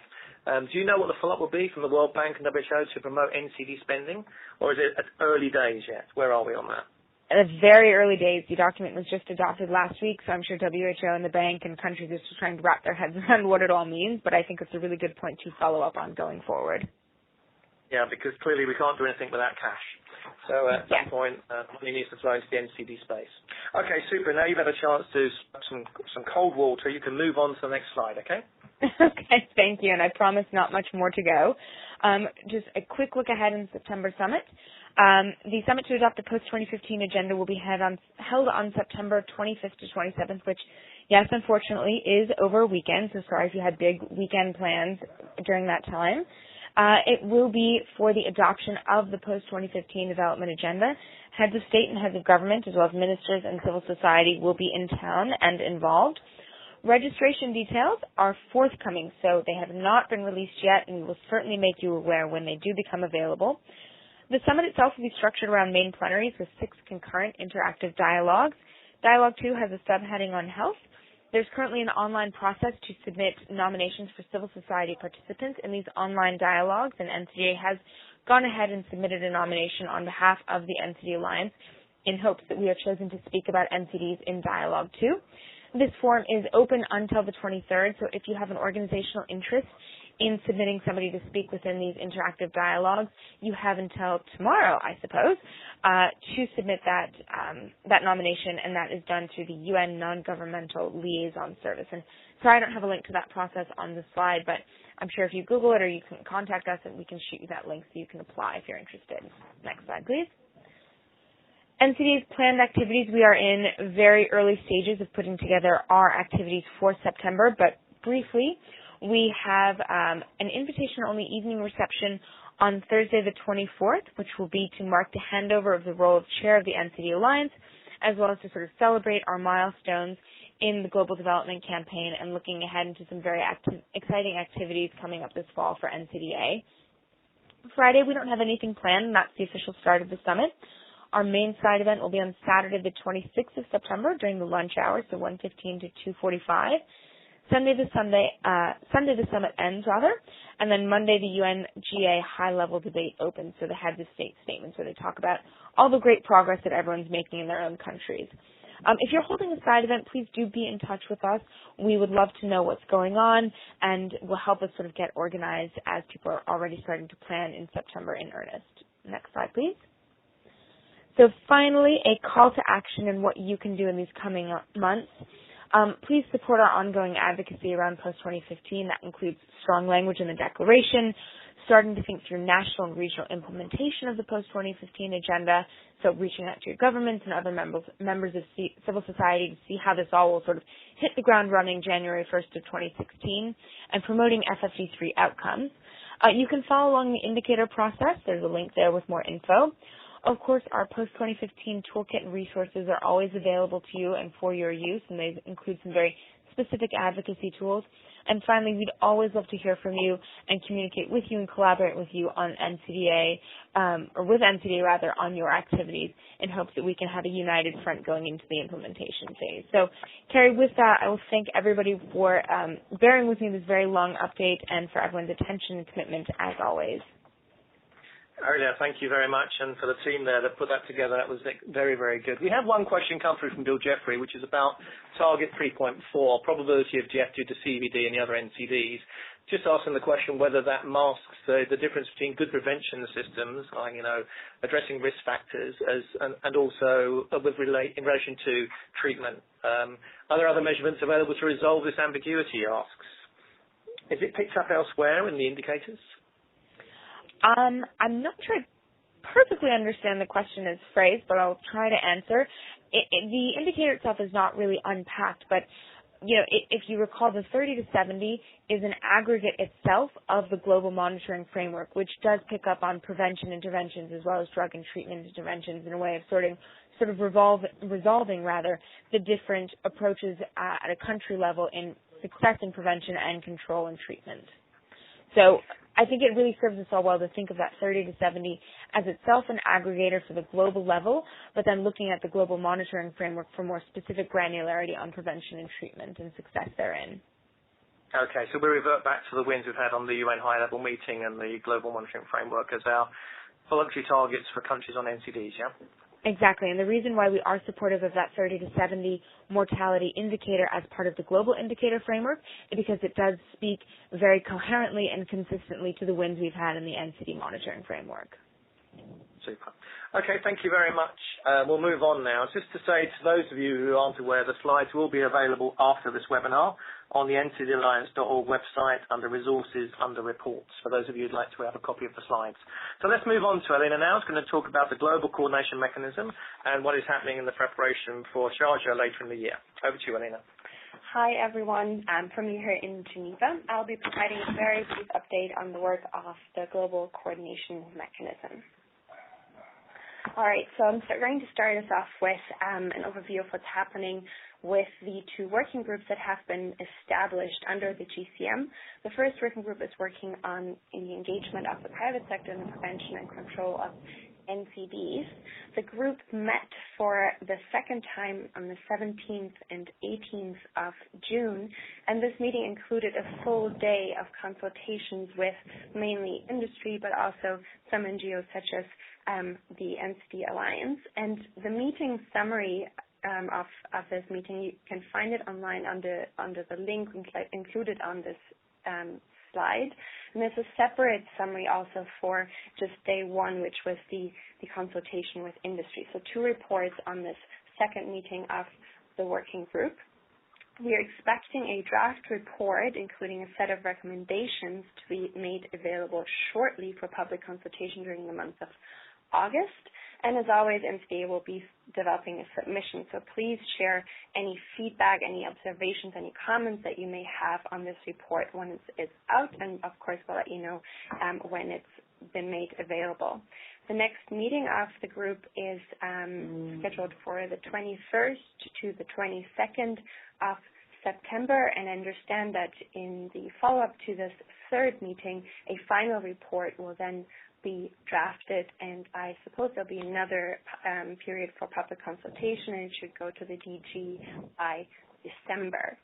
Do you know what the follow-up will be from the World Bank and WHO to promote NCD spending, or is it at early days yet? Where are we on that? At very early days. The document was just adopted last week, so I'm sure WHO and the bank and countries are still trying to wrap their heads around what it all means, but I think it's a really good point to follow up on going forward. Yeah, because clearly we can't do anything without cash. So at that point, money needs to flow into the NCD space. Okay, super. Now you've had a chance to some cold water. You can move on to the next slide, okay? Okay, thank you. And I promise not much more to go. Just a quick look ahead in the September summit. The summit to adopt the post-2015 agenda will be held on September 25th to 27th, which, yes, unfortunately, is over a weekend, so sorry if you had big weekend plans during that time. It will be for the adoption of the post-2015 development agenda. Heads of state and heads of government, as well as ministers and civil society, will be in town and involved. Registration details are forthcoming, so they have not been released yet, and we will certainly make you aware when they do become available. The summit itself will be structured around main plenaries with 6 concurrent interactive dialogues. Dialogue 2 has a subheading on health. There's currently an online process to submit nominations for civil society participants in these online dialogues, and NCDA has gone ahead and submitted a nomination on behalf of the NCD Alliance in hopes that we are chosen to speak about NCDs in Dialogue 2. This forum is open until the 23rd, so if you have an organizational interest in submitting somebody to speak within these interactive dialogues, you have until tomorrow, I suppose, to submit that nomination, and that is done through the UN Non-Governmental Liaison Service. And sorry, I don't have a link to that process on the slide, but I'm sure if you Google it or you can contact us and we can shoot you that link so you can apply if you're interested. Next slide, please. NCD's planned activities, we are in very early stages of putting together our activities for September, but briefly, we have an invitation-only evening reception on Thursday the 24th, which will be to mark the handover of the role of chair of the NCD Alliance, as well as to sort of celebrate our milestones in the global development campaign and looking ahead into some very exciting activities coming up this fall for NCDA. Friday, we don't have anything planned, and that's the official start of the summit. Our main side event will be on Saturday the 26th of September during the lunch hour, so 1:15 to 2:45. Sunday the summit ends, and then Monday the UNGA high-level debate opens, so the heads of state statements where they talk about all the great progress that everyone's making in their own countries. If you're holding a side event, please do be in touch with us. We would love to know what's going on, and will help us sort of get organized as people are already starting to plan in September in earnest. Next slide, please. So finally, a call to action and what you can do in these coming months. Please support our ongoing advocacy around post-2015. That includes strong language in the declaration, starting to think through national and regional implementation of the post-2015 agenda, so reaching out to your governments and other members of civil society to see how this all will sort of hit the ground running January 1st of 2016, and promoting FFD3 outcomes. You can follow along the indicator process. There's a link there with more info. Of course, our post-2015 toolkit and resources are always available to you and for your use, and they include some very specific advocacy tools. And finally, we'd always love to hear from you and communicate with you and collaborate with you on NCDA, or with NCDA rather, on your activities in hopes that we can have a united front going into the implementation phase. So, Cary, with that, I will thank everybody for bearing with me this very long update and for everyone's attention and commitment as always. Ariella, thank you very much, and for the team there that put that together, that was very, very good. We have one question come through from Bill Jeffrey, which is about Target 3.4, probability of GF due to CVD and the other NCDs. Just asking the question whether that masks the difference between good prevention systems, like, addressing risk factors, and also in relation to treatment. Are there other measurements available to resolve this ambiguity, he asks. Is it picked up elsewhere in the indicators? I'm not sure I perfectly understand the question as phrased, but I'll try to answer. The indicator itself is not really unpacked, but if you recall, the 30 to 70 is an aggregate itself of the global monitoring framework, which does pick up on prevention interventions as well as drug and treatment interventions in a way of sort of resolving the different approaches at a country level in success in prevention and control and treatment. So I think it really serves us all well to think of that 30 to 70 as itself an aggregator for the global level, but then looking at the global monitoring framework for more specific granularity on prevention and treatment and success therein. Okay, so we revert back to the wins we've had on the UN high-level meeting and the global monitoring framework as our voluntary targets for countries on NCDs, yeah? Exactly, and the reason why we are supportive of that 30 to 70 mortality indicator as part of the global indicator framework is because it does speak very coherently and consistently to the wins we've had in the NCD monitoring framework. Super. Okay, thank you very much. We'll move on now. Just to say to those of you who aren't aware, the slides will be available after this webinar on the ncdalliance.org website under Resources, under Reports, for those of you who'd like to have a copy of the slides. So let's move on to Alena now. Who's going to talk about the Global Coordination Mechanism and what is happening in the preparation for Sharjah later in the year. Over to you, Alena. Hi, everyone. From me here in Geneva. I'll be providing a very brief update on the work of the Global Coordination Mechanism. All right, so I'm going to start us off with an overview of what's happening with the two working groups that have been established under the GCM. The first working group is working on the engagement of the private sector in the prevention and control of NCDs. The group met for the second time on the 17th and 18th of June, and this meeting included a full day of consultations with mainly industry, but also some NGOs such as the NCD Alliance. And the meeting summary of this meeting, you can find it online under the link included on this slide. And there's a separate summary also for just day one, which was the consultation with industry. So two reports on this second meeting of the working group. We are expecting a draft report, including a set of recommendations, to be made available shortly for public consultation during the month of August. And as always, NCD will be developing a submission. So please share any feedback, any observations, any comments that you may have on this report when it's out. And of course, we'll let you know when it's been made available. The next meeting of the group is scheduled for the 21st to the 22nd of September, and I understand that in the follow-up to this third meeting, a final report will then be drafted, and I suppose there'll be another period for public consultation, and it should go to the DG by December.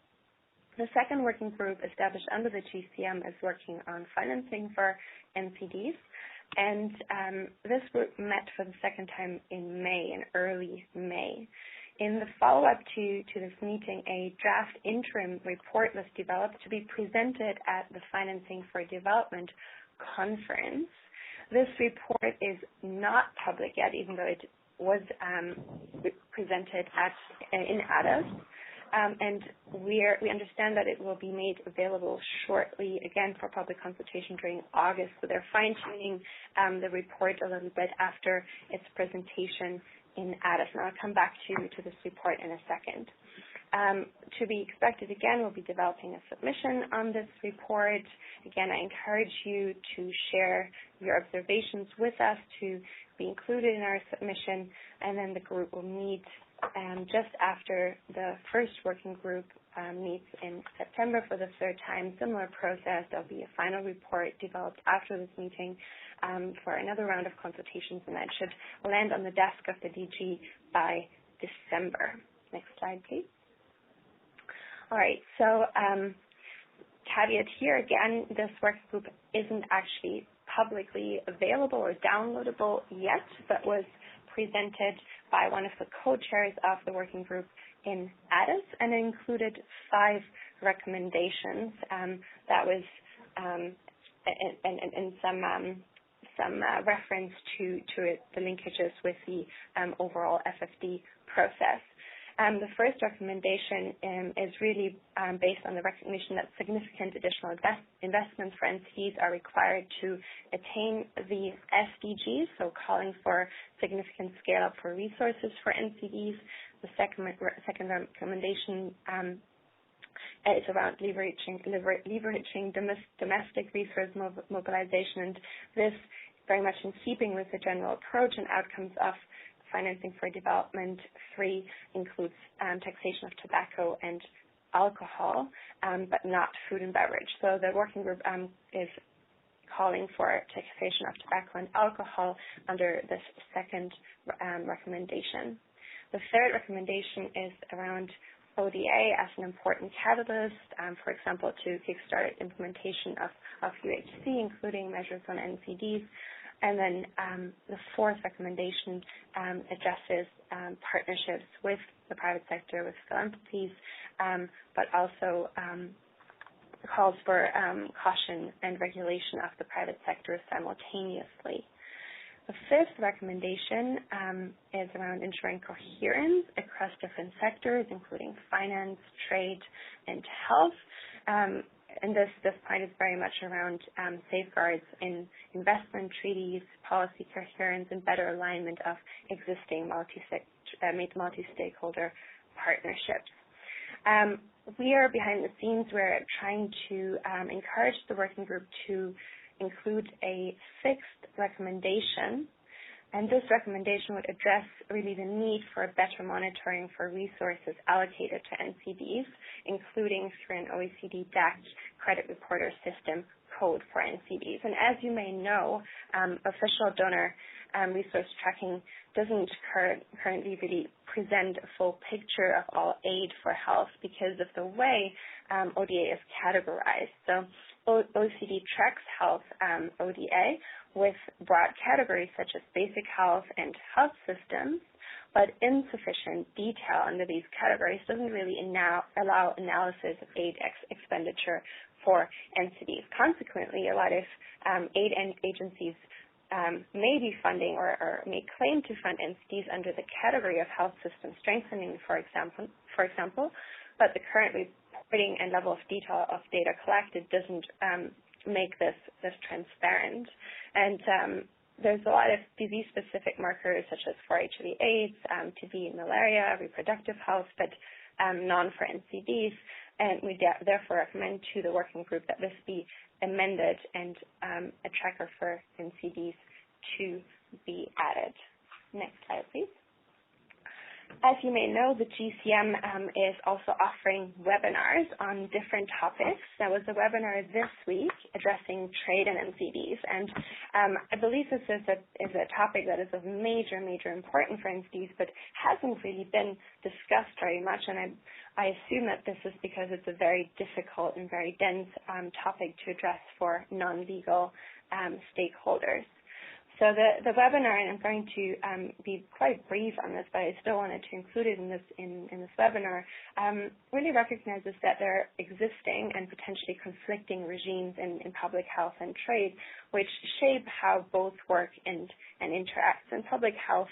The second working group established under the GCM is working on financing for NCDs, and this group met for the second time in May, in early May. In the follow-up to this meeting, a draft interim report was developed to be presented at the Financing for Development conference. This report is not public yet, even though it was presented in ADAS. And we understand that it will be made available shortly, again, for public consultation during August. So they're fine-tuning the report a little bit after its presentation in ADAS. And I'll come back to this report in a second. To be expected, again, we'll be developing a submission on this report. Again, I encourage you to share your observations with us to be included in our submission, and then the group will meet just after the first working group meets in September for the third time. Similar process. There'll be a final report developed after this meeting for another round of consultations, and that should land on the desk of the DG by December. Next slide, please. All right, so caveat here again, this working group isn't actually publicly available or downloadable yet, but was presented by one of the co-chairs of the working group in ADAS, and it included 5 recommendations. That was and some reference to the linkages with the overall FFD process. The first recommendation is really based on the recognition that significant additional investments for NCDs are required to attain the SDGs, so calling for significant scale-up for resources for NCDs. The second recommendation is around leveraging domestic resource mobilization, and this very much in keeping with the general approach and outcomes of Financing for Development 3 includes taxation of tobacco and alcohol, but not food and beverage. So the working group is calling for taxation of tobacco and alcohol under this second recommendation. The third recommendation is around ODA as an important catalyst, for example, to kickstart implementation of UHC, including measures on NCDs. And then the fourth recommendation addresses partnerships with the private sector, with philanthropies, but also calls for caution and regulation of the private sector simultaneously. The fifth recommendation is around ensuring coherence across different sectors, including finance, trade, and health. And this point is very much around safeguards in investment treaties, policy coherence, and better alignment of existing multi-stakeholder partnerships. We are behind the scenes. We're trying to encourage the working group to include a sixth recommendation, and this recommendation would address really the need for better monitoring for resources allocated to NCDs, including through an OECD DAC credit reporter system code for NCDs. And as you may know, official donor resource tracking doesn't currently really present a full picture of all aid for health because of the way ODA is categorized. So OECD tracks health ODA with broad categories such as basic health and health systems, but insufficient detail under these categories doesn't really allow analysis of aid expenditure for NCDs. Consequently, a lot of aid agencies may be funding or may claim to fund NCDs under the category of health system strengthening, for example, but the current reporting and level of detail of data collected doesn't make this transparent. And there's a lot of disease-specific markers such as for HIV/AIDS, TB, malaria, reproductive health, but none for NCDs. And we therefore recommend to the working group that this be amended and a tracker for NCDs to be added. Next slide, please. As you may know, the GCM is also offering webinars on different topics. There was a webinar this week addressing trade and NCDs, and I believe this is a topic that is of major importance for NCDs, but hasn't really been discussed very much, and I assume that this is because it's a very difficult and very dense topic to address for non-legal stakeholders. So the webinar, and I'm going to be quite brief on this, but I still wanted to include it in this webinar, really recognizes that there are existing and potentially conflicting regimes in public health and trade, which shape how both work and interact. In public health,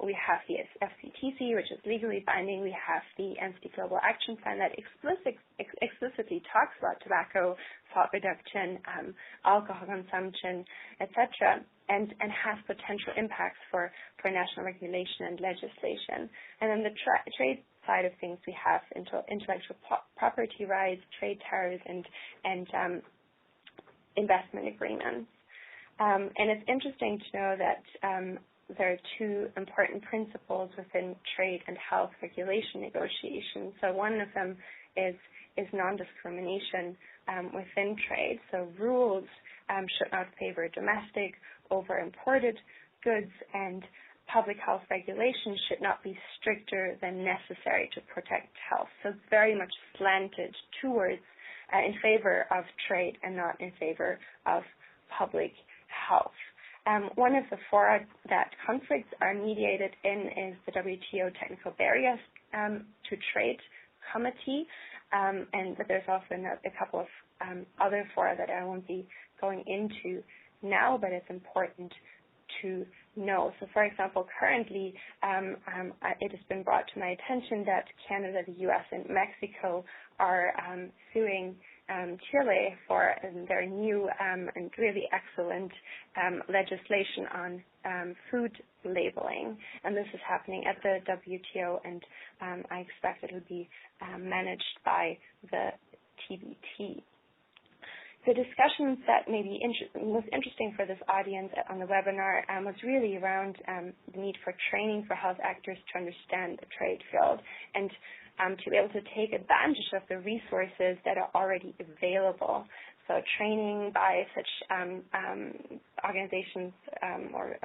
we have the FCTC, which is legally binding. We have the NCD Global Action Plan that explicitly talks about tobacco, salt reduction, alcohol consumption, etc., and has potential impacts for national regulation and legislation. And on the trade side of things, we have intellectual property rights, trade tariffs, and investment agreements. And it's interesting to know that there are two important principles within trade and health regulation negotiations. So one of them is non-discrimination within trade. So rules should not favor domestic over imported goods, and public health regulations should not be stricter than necessary to protect health. So it's very much slanted towards in favor of trade and not in favor of public health. One of the fora that conflicts are mediated in is the WTO Technical Barriers to Trade Committee, but there's also a couple of other fora that I won't be going into now, but it's important to know. So, for example, currently it has been brought to my attention that Canada, the U.S., and Mexico are suing Chile for their new and really excellent legislation on food labeling, and this is happening at the WTO, and I expect it will be managed by the TBT. The discussions that may be most interesting for this audience on the webinar was really around the need for training for health actors to understand the trade field and to be able to take advantage of the resources that are already available. So training by such organizations or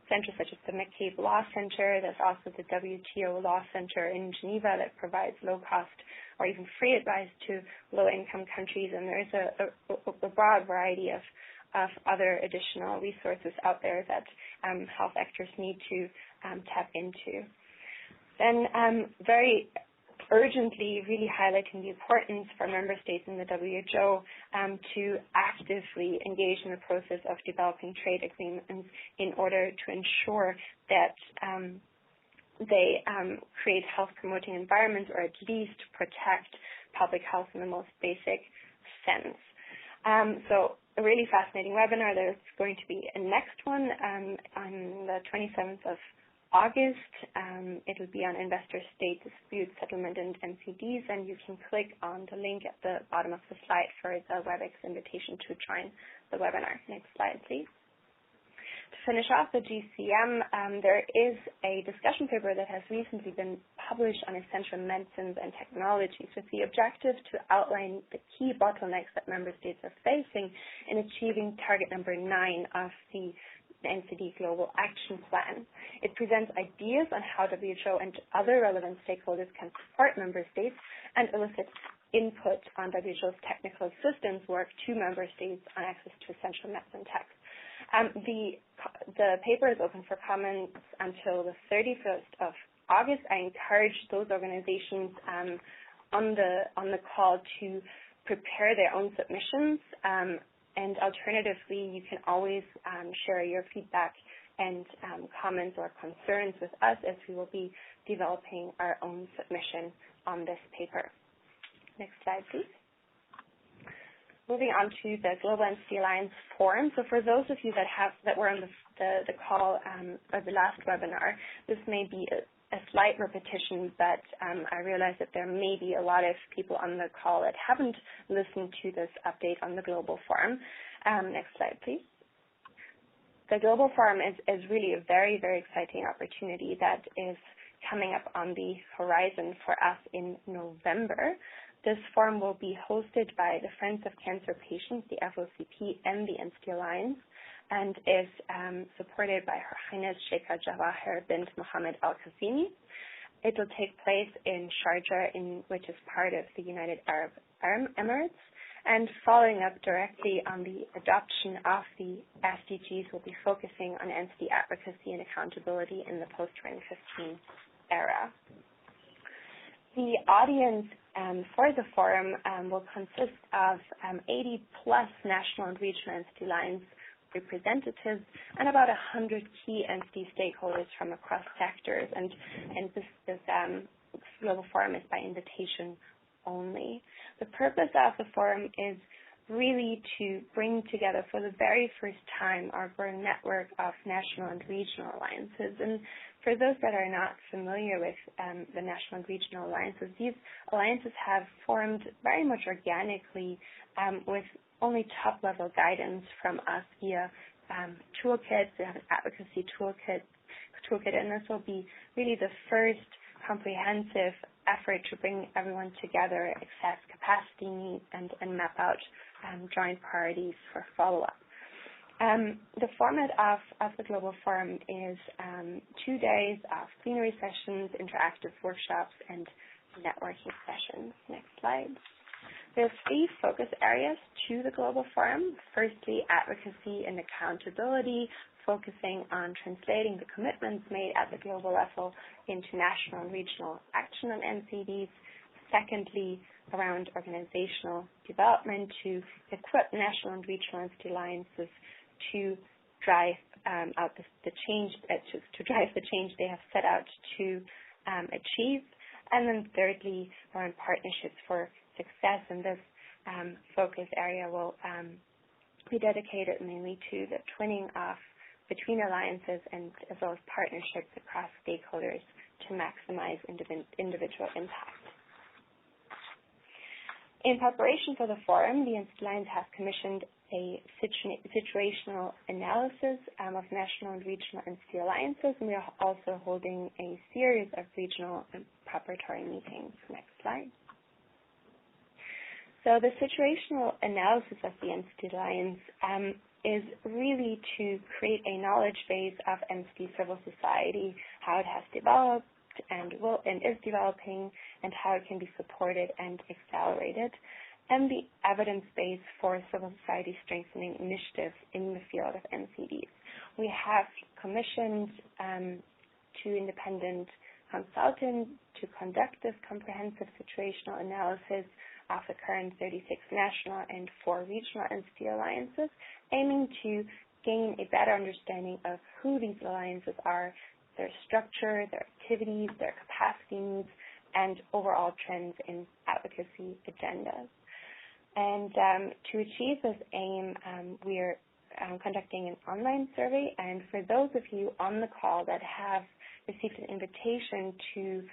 centers such as the McCabe Law Center. There's also the WTO Law Center in Geneva that provides low-cost or even free advice to low-income countries, and there's a broad variety of other additional resources out there that health actors need to tap into. Then very urgently really highlighting the importance for member states in the WHO to actively engage in the process of developing trade agreements in order to ensure that they create health-promoting environments, or at least protect public health in the most basic sense. So a really fascinating webinar. There's going to be a next one on the 27th of August. It will be on investor-state dispute settlement and NCDs, and you can click on the link at the bottom of the slide for the WebEx invitation to join the webinar. Next slide, please. To finish off the GCM, there is a discussion paper that has recently been published on essential medicines and technologies with the objective to outline the key bottlenecks that member states are facing in achieving target number 9 of the NCD Global Action Plan. It presents ideas on how WHO and other relevant stakeholders can support member states and elicits input on WHO's technical assistance work to member states on access to essential medicine tech. The paper is open for comments until the 31st of August. I encourage those organizations on the call to prepare their own submissions, and alternatively, you can always share your feedback and comments or concerns with us, as we will be developing our own submission on this paper. Next slide, please. Moving on to the Global NCD Alliance Forum. So for those of you that were on the call or the last webinar, this may be a slight repetition, but I realize that there may be a lot of people on the call that haven't listened to this update on the Global Forum. Next slide, please. The Global Forum is really a very, very exciting opportunity that is coming up on the horizon for us in November. This forum will be hosted by the Friends of Cancer Patients, the FOCP, and the NCD Alliance, and is supported by Her Highness Sheikha Jawahir bint Mohammed Al Qasimi. It will take place in Sharjah, which is part of the United Arab Emirates, and following up directly on the adoption of the SDGs, will be focusing on NCD advocacy and accountability in the post-2015 era. The audience for the forum will consist of 80-plus national and regional NCD Alliance representatives and about 100 key NCD stakeholders from across sectors. And this Global Forum is by invitation only. The purpose of the forum is really to bring together for the very first time our growing network of national and regional alliances. And for those that are not familiar with the national and regional alliances, these alliances have formed very much organically with only top-level guidance from us via toolkits. We have an advocacy toolkit, and this will be really the first comprehensive effort to bring everyone together, assess capacity needs, and map out joint priorities for follow-up. The format of the Global Forum is 2 days of plenary sessions, interactive workshops, and networking sessions. Next slide. There are 3 focus areas to the Global Forum. Firstly, advocacy and accountability, focusing on translating the commitments made at the global level into national and regional action on NCDs. Secondly, around organizational development to equip national and regional NCD alliances to drive out the change, to drive the change they have set out to achieve. And then thirdly, around partnerships for success, and this focus area will be dedicated mainly to the twinning of between alliances and as well as partnerships across stakeholders to maximize individual impact. In preparation for the forum, the NCD Alliance has commissioned a situational analysis of national and regional NCD alliances, and we are also holding a series of regional and preparatory meetings. Next slide. So the situational analysis of the NCD Alliance is really to create a knowledge base of NCD civil society, how it has developed and is developing, and how it can be supported and accelerated, and the evidence base for civil society strengthening initiatives in the field of NCDs. We have commissioned 2 independent consultant to conduct this comprehensive situational analysis of the current 36 national and 4 regional NCD alliances, aiming to gain a better understanding of who these alliances are, their structure, their activities, their capacity needs, and overall trends in advocacy agendas. And to achieve this aim, we are conducting an online survey, and for those of you on the call that have received an invitation to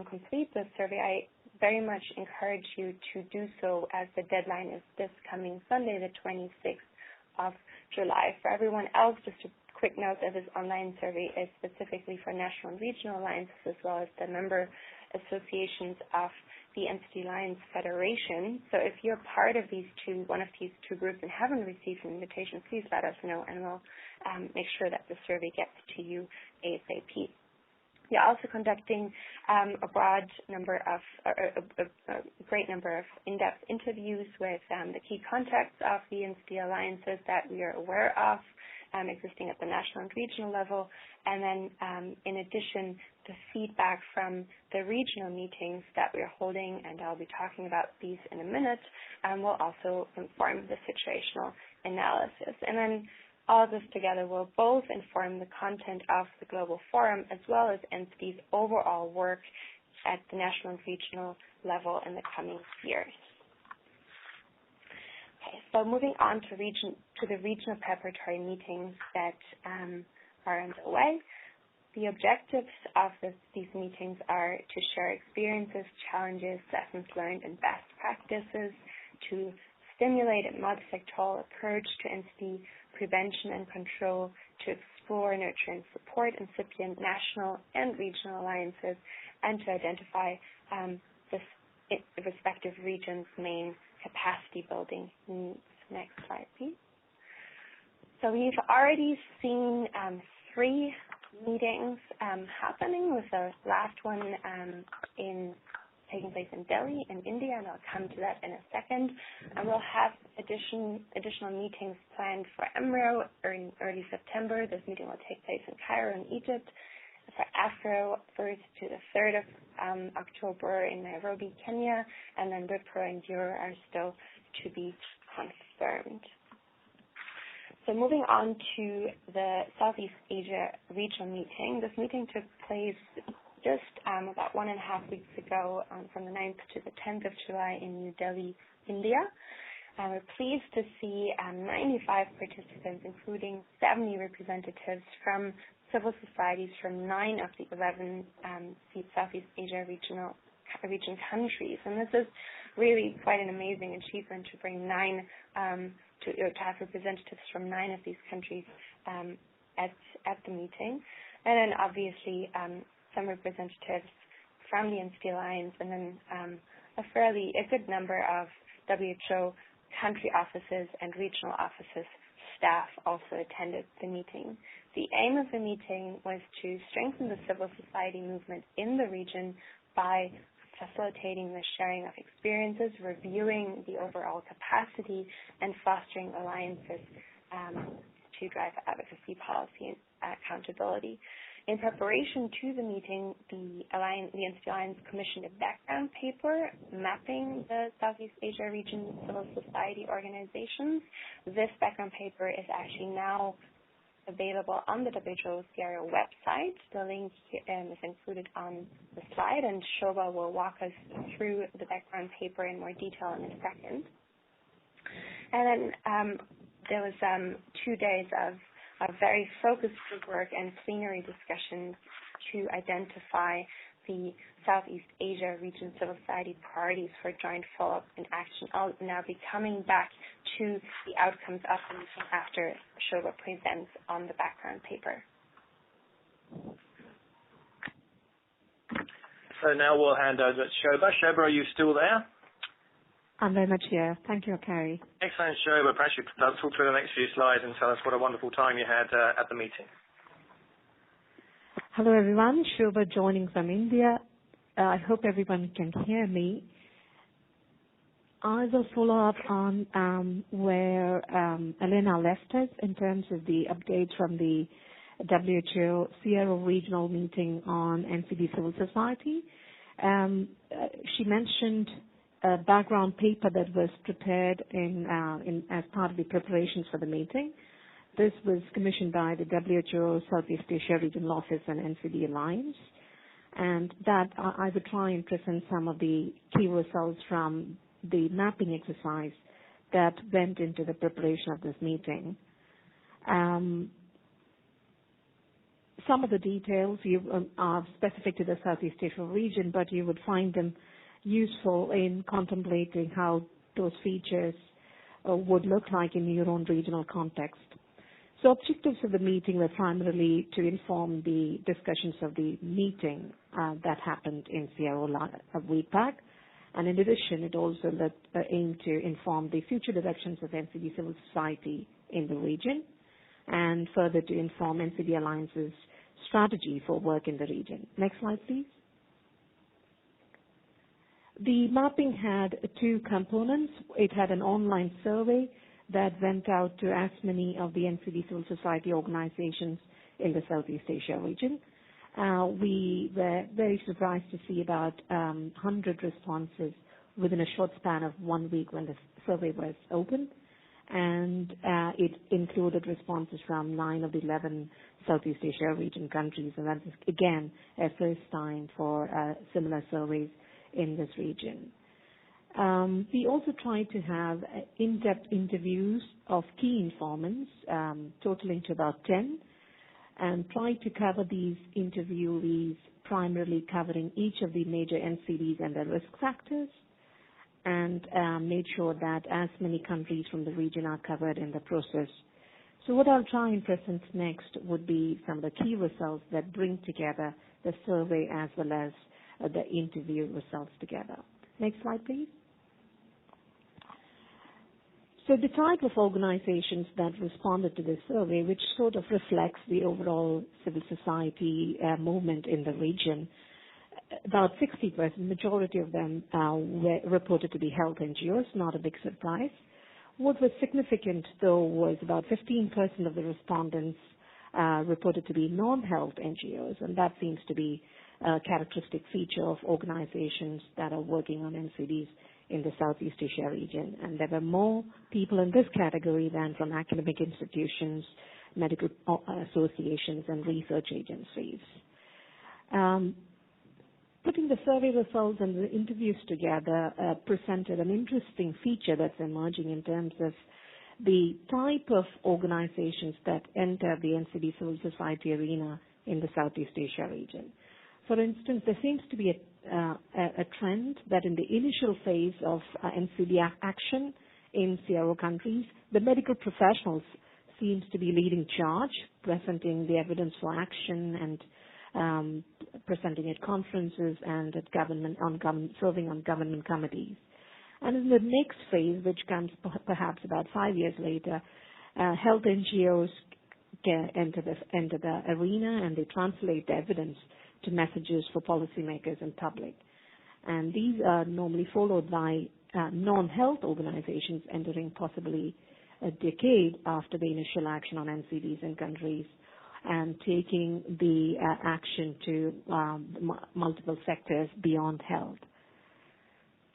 complete this survey, I very much encourage you to do so, as the deadline is this coming Sunday, the 26th of July. For everyone else, just a quick note that this online survey is specifically for national and regional alliances, as well as the member associations of the NCD Alliance Federation. So if you're part of one of these two groups and haven't received an invitation, please let us know, and we'll make sure that the survey gets to you ASAP. We are also conducting a great number of in-depth interviews with the key contacts of the NCD alliances that we are aware of, existing at the national and regional level, and then in addition, the feedback from the regional meetings that we are holding, and I'll be talking about these in a minute, will also inform the situational analysis. And then all of this together will both inform the content of the Global Forum as well as NCD's overall work at the national and regional level in the coming years. Okay, so moving on to the regional preparatory meetings that are underway. The objectives of these meetings are to share experiences, challenges, lessons learned, and best practices, to stimulate a multi-sectoral approach to NCD prevention and control, to explore, nurture, and support incipient national and regional alliances, and to identify the respective region's main capacity building needs. Next slide, please. So we've already seen 3 meetings happening, with the last one taking place in Delhi in India, and I'll come to that in a second. And we'll have additional meetings planned for EMRO in early September. This meeting will take place in Cairo in Egypt. For AFRO, 1st to the 3rd of October in Nairobi, Kenya, and then WIPRO and EURO are still to be confirmed. So moving on to the Southeast Asia regional meeting. This meeting took place just about 1.5 weeks ago, from the 9th to the 10th of July in New Delhi, India. We're pleased to see 95 participants, including 70 representatives from civil societies from 9 of the 11 Southeast Asia region countries. And this is really quite an amazing achievement to bring to have representatives from 9 of these countries at the meeting. And then obviously some representatives from the NCD Alliance, and then a good number of WHO country offices and regional offices staff also attended the meeting. The aim of the meeting was to strengthen the civil society movement in the region by facilitating the sharing of experiences, reviewing the overall capacity, and fostering alliances to drive advocacy, policy, and accountability. In preparation to the meeting, the NCD Alliance commissioned a background paper mapping the Southeast Asia region civil society organizations. This background paper is actually now available on the WHO CRO website. The link is included on the slide, and Shoba will walk us through the background paper in more detail in a second. And then there was 2 days of very focused group work and plenary discussions to identify the Southeast Asia region civil society priorities for joint follow-up and action. I'll now be coming back to the outcomes of the meeting after Shoba presents on the background paper. So now we'll hand over to Shoba. Shoba, are you still there? I'm very much here. Thank you, Cary. Excellent, Shoba. Perhaps you could talk through the next few slides and tell us what a wonderful time you had at the meeting. Hello, everyone. Shoba joining from India. I hope everyone can hear me. I will follow up on where Alena left us in terms of the updates from the WHO CRO regional meeting on NCD civil society. She mentioned a background paper that was prepared as part of the preparations for the meeting. This was commissioned by the WHO Southeast Asia Regional Office and NCD Alliance, and that I would try and present some of the key results from the mapping exercise that went into the preparation of this meeting. Some of the details are specific to the Southeast Asia region, but you would find them useful in contemplating how those features would look like in your own regional context. So objectives of the meeting were primarily to inform the discussions of the meeting that happened in CRO a week back. And in addition, it also aimed to inform the future directions of NCD civil society in the region, and further to inform NCD Alliance's strategy for work in the region. Next slide, please. The mapping had two components. It had an online survey that went out to as many of the NCD civil society organizations in the Southeast Asia region. We were very surprised to see about 100 responses within a short span of 1 week when the survey was open, and it included responses from 9 of the 11 Southeast Asia region countries, and that is, again, a first time for similar surveys in this region. We also tried to have in-depth interviews of key informants, totaling to about 10, and tried to cover these interviewees primarily covering each of the major NCDs and their risk factors, and made sure that as many countries from the region are covered in the process. So what I'll try and present next would be some of the key results that bring together the survey as well as the interview results together. Next slide, please. So the type of organizations that responded to this survey, which sort of reflects the overall civil society movement in the region, about 60%, majority of them were reported to be health NGOs, not a big surprise. What was significant, though, was about 15% of the respondents reported to be non-health NGOs, and that seems to be a characteristic feature of organizations that are working on NCDs in the Southeast Asia region. And there were more people in this category than from academic institutions, medical associations, and research agencies. Putting the survey results and the interviews together presented an interesting feature that's emerging in terms of the type of organizations that enter the NCD civil society arena in the Southeast Asia region. For instance, there seems to be a trend that in the initial phase of NCD action in CRO countries, the medical professionals seems to be leading charge, presenting the evidence for action and presenting at conferences and at serving on government committees. And in the next phase, which comes perhaps about 5 years later, health NGOs enter the arena, and they translate the evidence to messages for policymakers and public. And these are normally followed by non-health organizations entering possibly a decade after the initial action on NCDs in countries and taking the action to multiple sectors beyond health.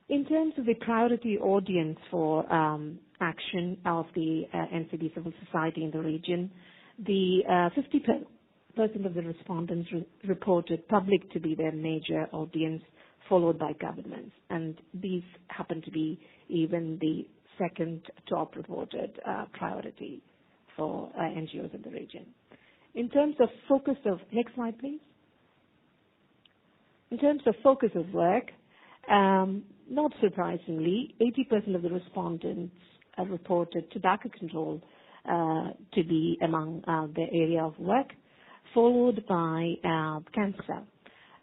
In terms of the priority audience for action of the NCD civil society in the region, the 50% of the respondents reported public to be their major audience, followed by governments. And these happen to be even the second top reported priority for NGOs in the region. In terms of focus of, next slide please. In terms of focus of work, not surprisingly, 80% of the respondents reported tobacco control to be among their area of work, followed by cancer.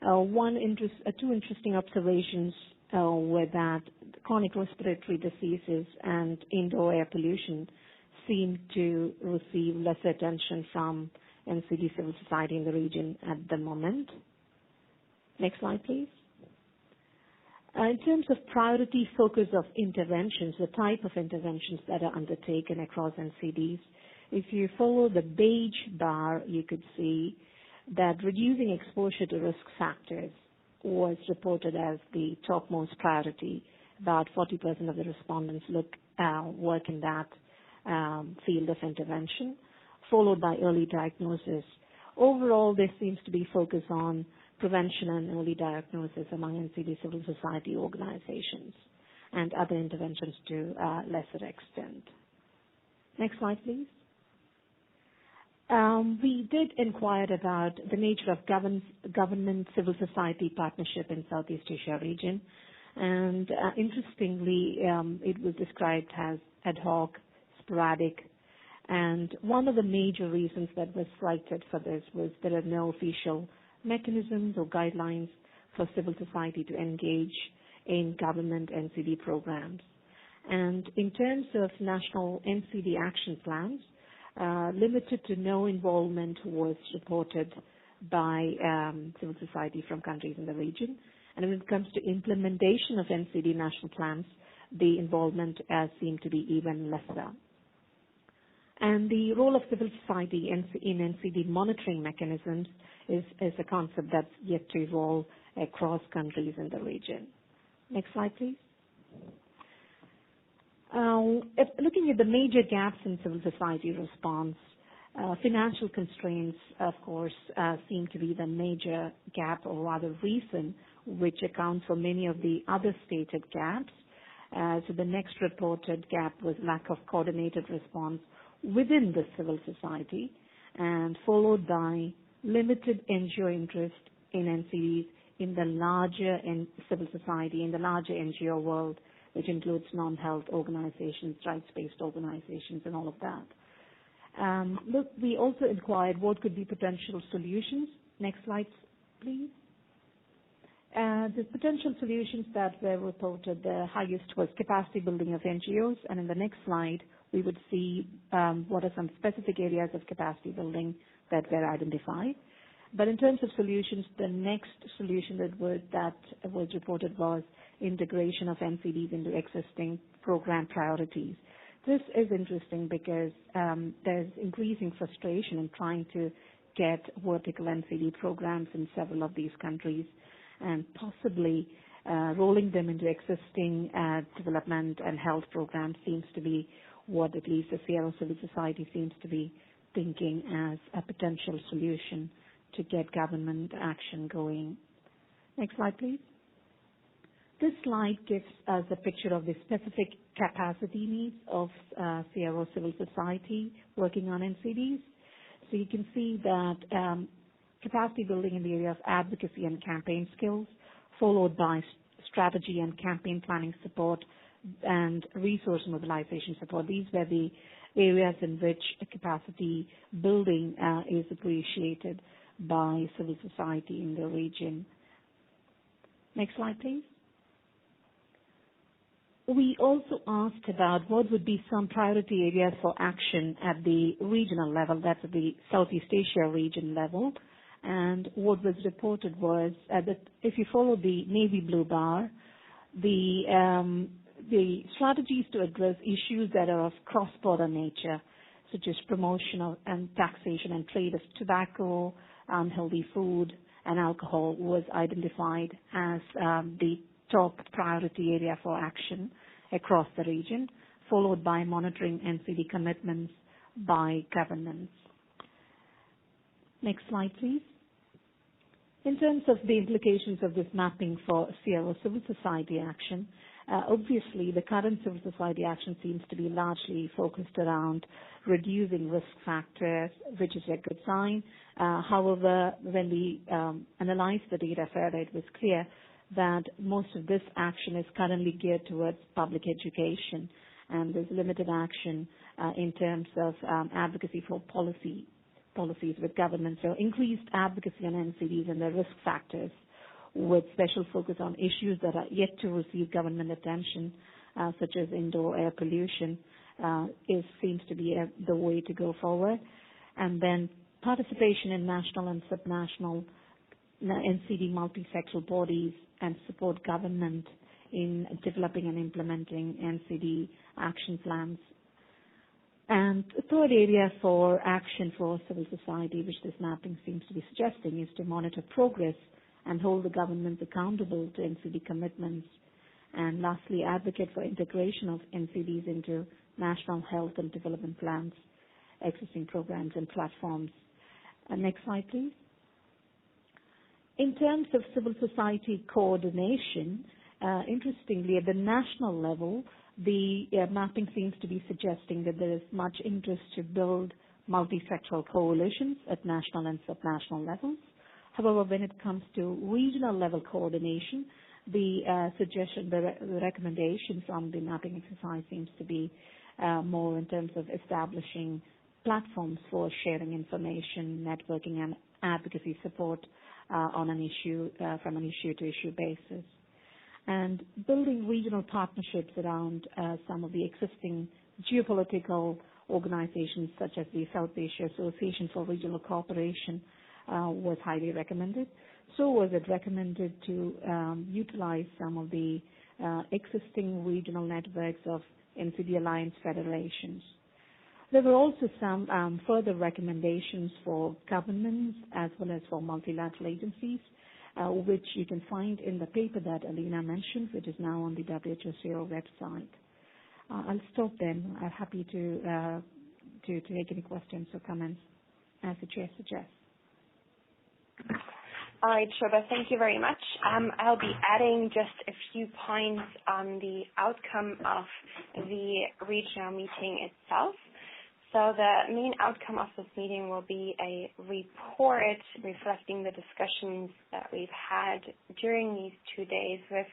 Two interesting observations were that chronic respiratory diseases and indoor air pollution seem to receive less attention from NCD civil society in the region at the moment. Next slide, please. In terms of priority focus of interventions, the type of interventions that are undertaken across NCDs, If you follow the beige bar, you could see that reducing exposure to risk factors was reported as the topmost priority. About 40% of the respondents work in that field of intervention, followed by early diagnosis. Overall, there seems to be focus on prevention and early diagnosis among NCD civil society organizations and other interventions to a lesser extent. Next slide, please. We did inquire about the nature of government civil society partnership in Southeast Asia region, and interestingly, it was described as ad hoc, sporadic, and one of the major reasons that was cited for this was there are no official mechanisms or guidelines for civil society to engage in government NCD programs. And in terms of national NCD action plans, limited to no involvement was reported by civil society from countries in the region. And when it comes to implementation of NCD national plans, the involvement seemed to be even lesser. And the role of civil society in NCD monitoring mechanisms is a concept that's yet to evolve across countries in the region. Next slide, please. Looking at the major gaps in civil society response, financial constraints, of course, seem to be the major gap or rather reason which accounts for many of the other stated gaps. So the next reported gap was lack of coordinated response within the civil society, and followed by limited NGO interest in NCDs in the larger civil society, in the larger NGO world, which includes non-health organizations, rights-based organizations, and all of that. Look, we also inquired what could be potential solutions. Next slide, please. The potential solutions that were reported, the highest was capacity building of NGOs, and in the next slide, we would see what are some specific areas of capacity building that were identified. But in terms of solutions, the next solution that was reported was integration of NCDs into existing program priorities. This is interesting because there's increasing frustration in trying to get vertical NCD programs in several of these countries, and possibly rolling them into existing development and health programs seems to be what at least the CRO Civil Society seems to be thinking as a potential solution to get government action going. Next slide, please. This slide gives us a picture of the specific capacity needs of CRO Civil Society working on NCDs. So you can see that capacity building in the area of advocacy and campaign skills, followed by strategy and campaign planning support and resource mobilization support. These were the areas in which capacity building is appreciated by civil society in the region. Next slide, please. We also asked about what would be some priority areas for action at the regional level, that's at the Southeast Asia region level. And what was reported was that if you follow the navy blue bar, the strategies to address issues that are of cross-border nature, such as promotion of and taxation and trade of tobacco, unhealthy food, and alcohol, was identified as the top priority area for action across the region, followed by monitoring NCD commitments by governments. Next slide, please. In terms of the implications of this mapping for CRO civil society action, obviously the current civil society action seems to be largely focused around reducing risk factors, which is a good sign. However, when we analyzed the data further, it was clear that most of this action is currently geared towards public education, and there's limited action in terms of advocacy for policies with government. So increased advocacy on NCDs and their risk factors, with special focus on issues that are yet to receive government attention, such as indoor air pollution, seems to be the way to go forward. And then participation in national and subnational NCD multi-sectoral bodies and support government in developing and implementing NCD action plans. And the third area for action for civil society, which this mapping seems to be suggesting, is to monitor progress and hold the governments accountable to NCD commitments. And lastly, advocate for integration of NCDs into national health and development plans, existing programs and platforms. Next slide, please. In terms of civil society coordination, interestingly, at the national level, the mapping seems to be suggesting that there is much interest to build multi-sectoral coalitions at national and subnational levels. However, when it comes to regional level coordination, the suggestion, the recommendation from the mapping exercise seems to be more in terms of establishing platforms for sharing information, networking, and advocacy support on an issue, from an issue-to-issue basis. And building regional partnerships around some of the existing geopolitical organizations such as the South Asia Association for Regional Cooperation was highly recommended. So was it recommended to utilize some of the existing regional networks of NCD Alliance federations. There were also some further recommendations for governments as well as for multilateral agencies, which you can find in the paper that Alena mentioned, which is now on the WHO website. I'll stop then. I'm happy to take any questions or comments as the chair suggests. All right, Shoba, thank you very much. I'll be adding just a few points on the outcome of the regional meeting itself. So the main outcome of this meeting will be a report reflecting the discussions that we've had during these 2 days with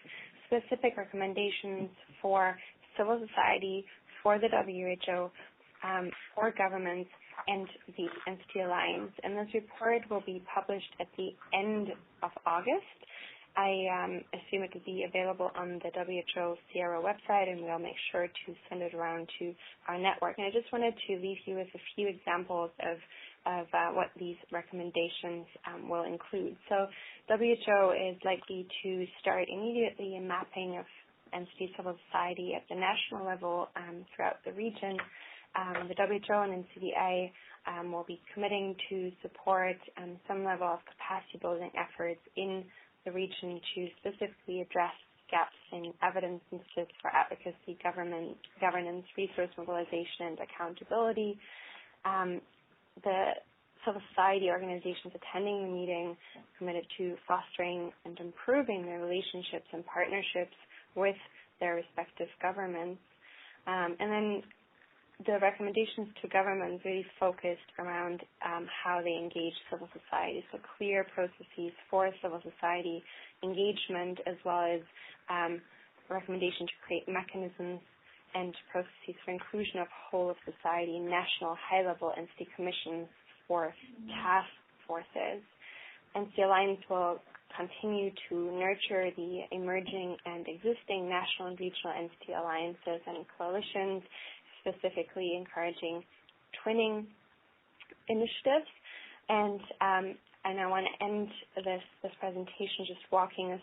specific recommendations for civil society, for the WHO, for governments, and the NCD Alliance. And this report will be published at the end of August. I assume it will be available on the WHO CRO website, and we'll make sure to send it around to our network. And I just wanted to leave you with a few examples of what these recommendations will include. So WHO is likely to start immediately a mapping of NCD civil society at the national level throughout the region. The WHO and NCDA will be committing to support some level of capacity building efforts in the region to specifically address gaps in evidence synthesis for advocacy, governance, resource mobilization, and accountability. The civil society organizations attending the meeting committed to fostering and improving their relationships and partnerships with their respective governments. And then the recommendations to governments really focused around how they engage civil society, so clear processes for civil society engagement, as well as recommendation to create mechanisms and processes for inclusion of whole of society, national high-level NCD commissions for task forces. NCD Alliance will continue to nurture the emerging and existing national and regional NCD alliances and coalitions, specifically encouraging twinning initiatives. And I want to end this presentation just walking us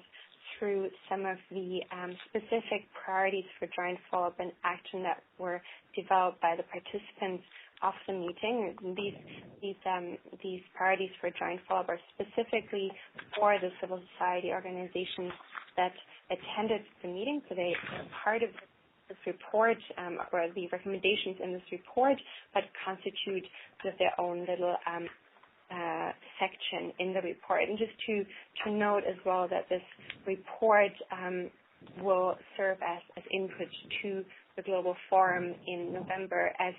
through some of the specific priorities for joint follow-up and action that were developed by the participants of the meeting. These priorities for joint follow-up are specifically for the civil society organizations that attended the meeting. So they are part of this report, or the recommendations in this report, but constitute just their own little section in the report. And just to note as well that this report will serve as input to the Global Forum in November, as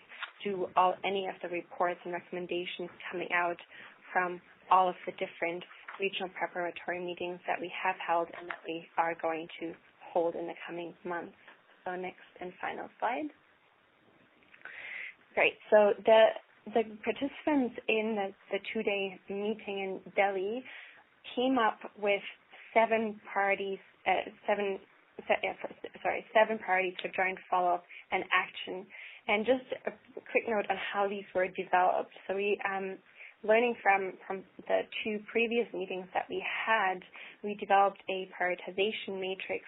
do any of the reports and recommendations coming out from all of the different regional preparatory meetings that we have held and that we are going to hold in the coming months. So next and final slide. Great. So the participants in the 2-day meeting in Delhi came up with seven priorities for joint follow-up and action. And just a quick note on how these were developed. So we, learning from the 2 previous meetings that we had, we developed a prioritization matrix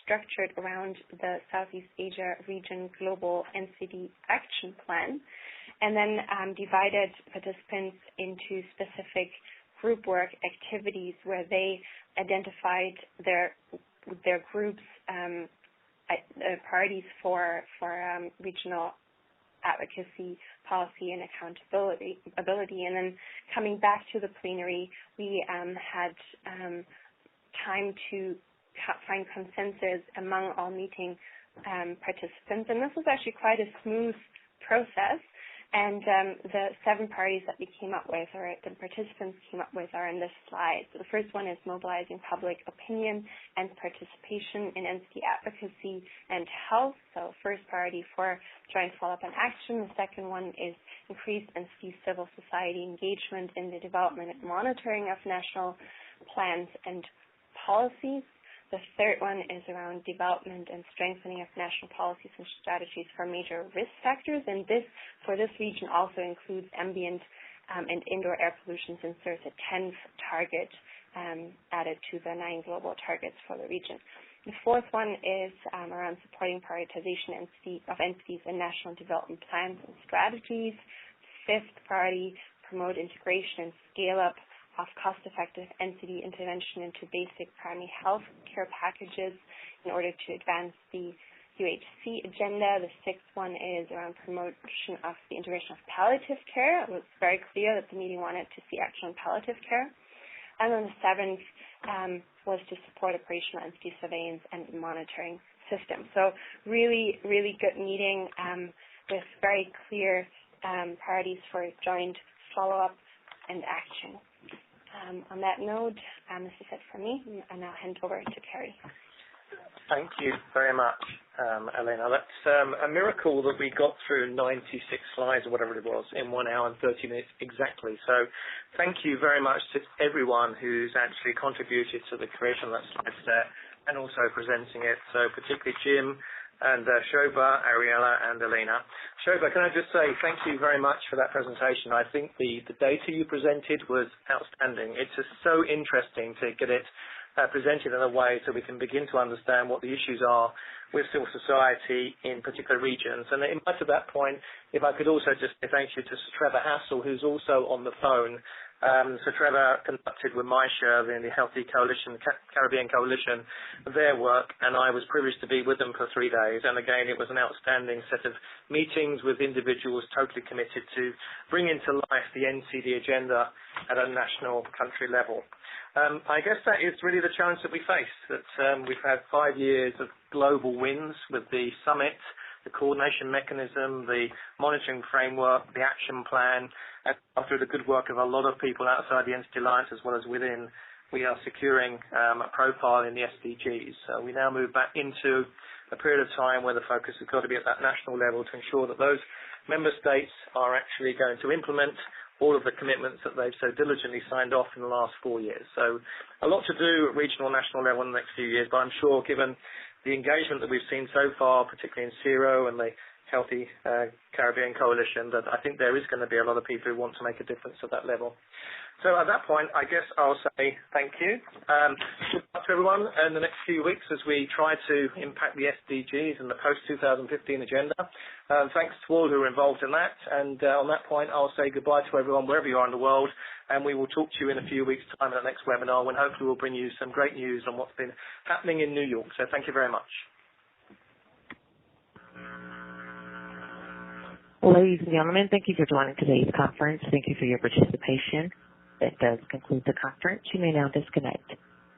structured around the Southeast Asia Region Global NCD Action Plan, and then divided participants into specific group work activities where they identified their groups' priorities for regional advocacy, policy, and accountability. And then coming back to the plenary, we had time to find consensus among all meeting participants, and this was actually quite a smooth process. And the 7 priorities that we came up with, or the participants came up with, are in this slide. So the first one is mobilizing public opinion and participation in NCD advocacy and health. So first priority for joint follow-up and action. The second one is increased NCD civil society engagement in the development and monitoring of national plans and policies. The third one is around development and strengthening of national policies and strategies for major risk factors, and this, for this region, also includes ambient and indoor air pollution, since there's a 10th target added to the 9 global targets for the region. The fourth one is around supporting prioritization of entities and national development plans and strategies. Fifth priority, promote integration and scale up of cost-effective NCD intervention into basic primary health care packages in order to advance the UHC agenda. The sixth one is around promotion of the integration of palliative care. It was very clear that the meeting wanted to see action on palliative care. And then the seventh was to support operational NCD surveillance and monitoring systems. So really, really good meeting with very clear priorities for joint follow-up and action. On that note, this is it for me, and I'll hand over to Cary. Thank you very much, Alena. That's a miracle that we got through 96 slides or whatever it was in 1 hour and 30 minutes exactly. So thank you very much to everyone who's actually contributed to the creation of that slide set and also presenting it. So particularly Jim and Shoba, Ariella, and Alena. Shoba, can I just say thank you very much for that presentation. I think the data you presented was outstanding. It's just so interesting to get it presented in a way so we can begin to understand what the issues are with civil society in particular regions. And in light of that point, if I could also just say thank you to Trevor Hassel, who's also on the phone. So Trevor conducted with Maisha in the Healthy Coalition, Caribbean Coalition, their work, and I was privileged to be with them for 3 days. And again, it was an outstanding set of meetings with individuals totally committed to bring into life the NCD agenda at a national country level. I guess that is really the challenge that we face, that we've had 5 years of global wins with the summit, the coordination mechanism, the monitoring framework, the action plan, and after the good work of a lot of people outside the NCD Alliance as well as within, we are securing a profile in the SDGs. So we now move back into a period of time where the focus has got to be at that national level to ensure that those member states are actually going to implement all of the commitments that they've so diligently signed off in the last 4 years. So a lot to do at regional, national level in the next few years, but I'm sure given the engagement that we've seen so far, particularly in CIRO and the Healthy Caribbean Coalition, that I think there is going to be a lot of people who want to make a difference at that level. So at that point, I guess I'll say thank you. Good luck to everyone in the next few weeks as we try to impact the SDGs and the post-2015 agenda. Thanks to all who are involved in that. And on that point, I'll say goodbye to everyone wherever you are in the world. And we will talk to you in a few weeks' time in the next webinar when hopefully we'll bring you some great news on what's been happening in New York. So thank you very much. Ladies and gentlemen, thank you for joining today's conference. Thank you for your participation. That does conclude the conference. You may now disconnect.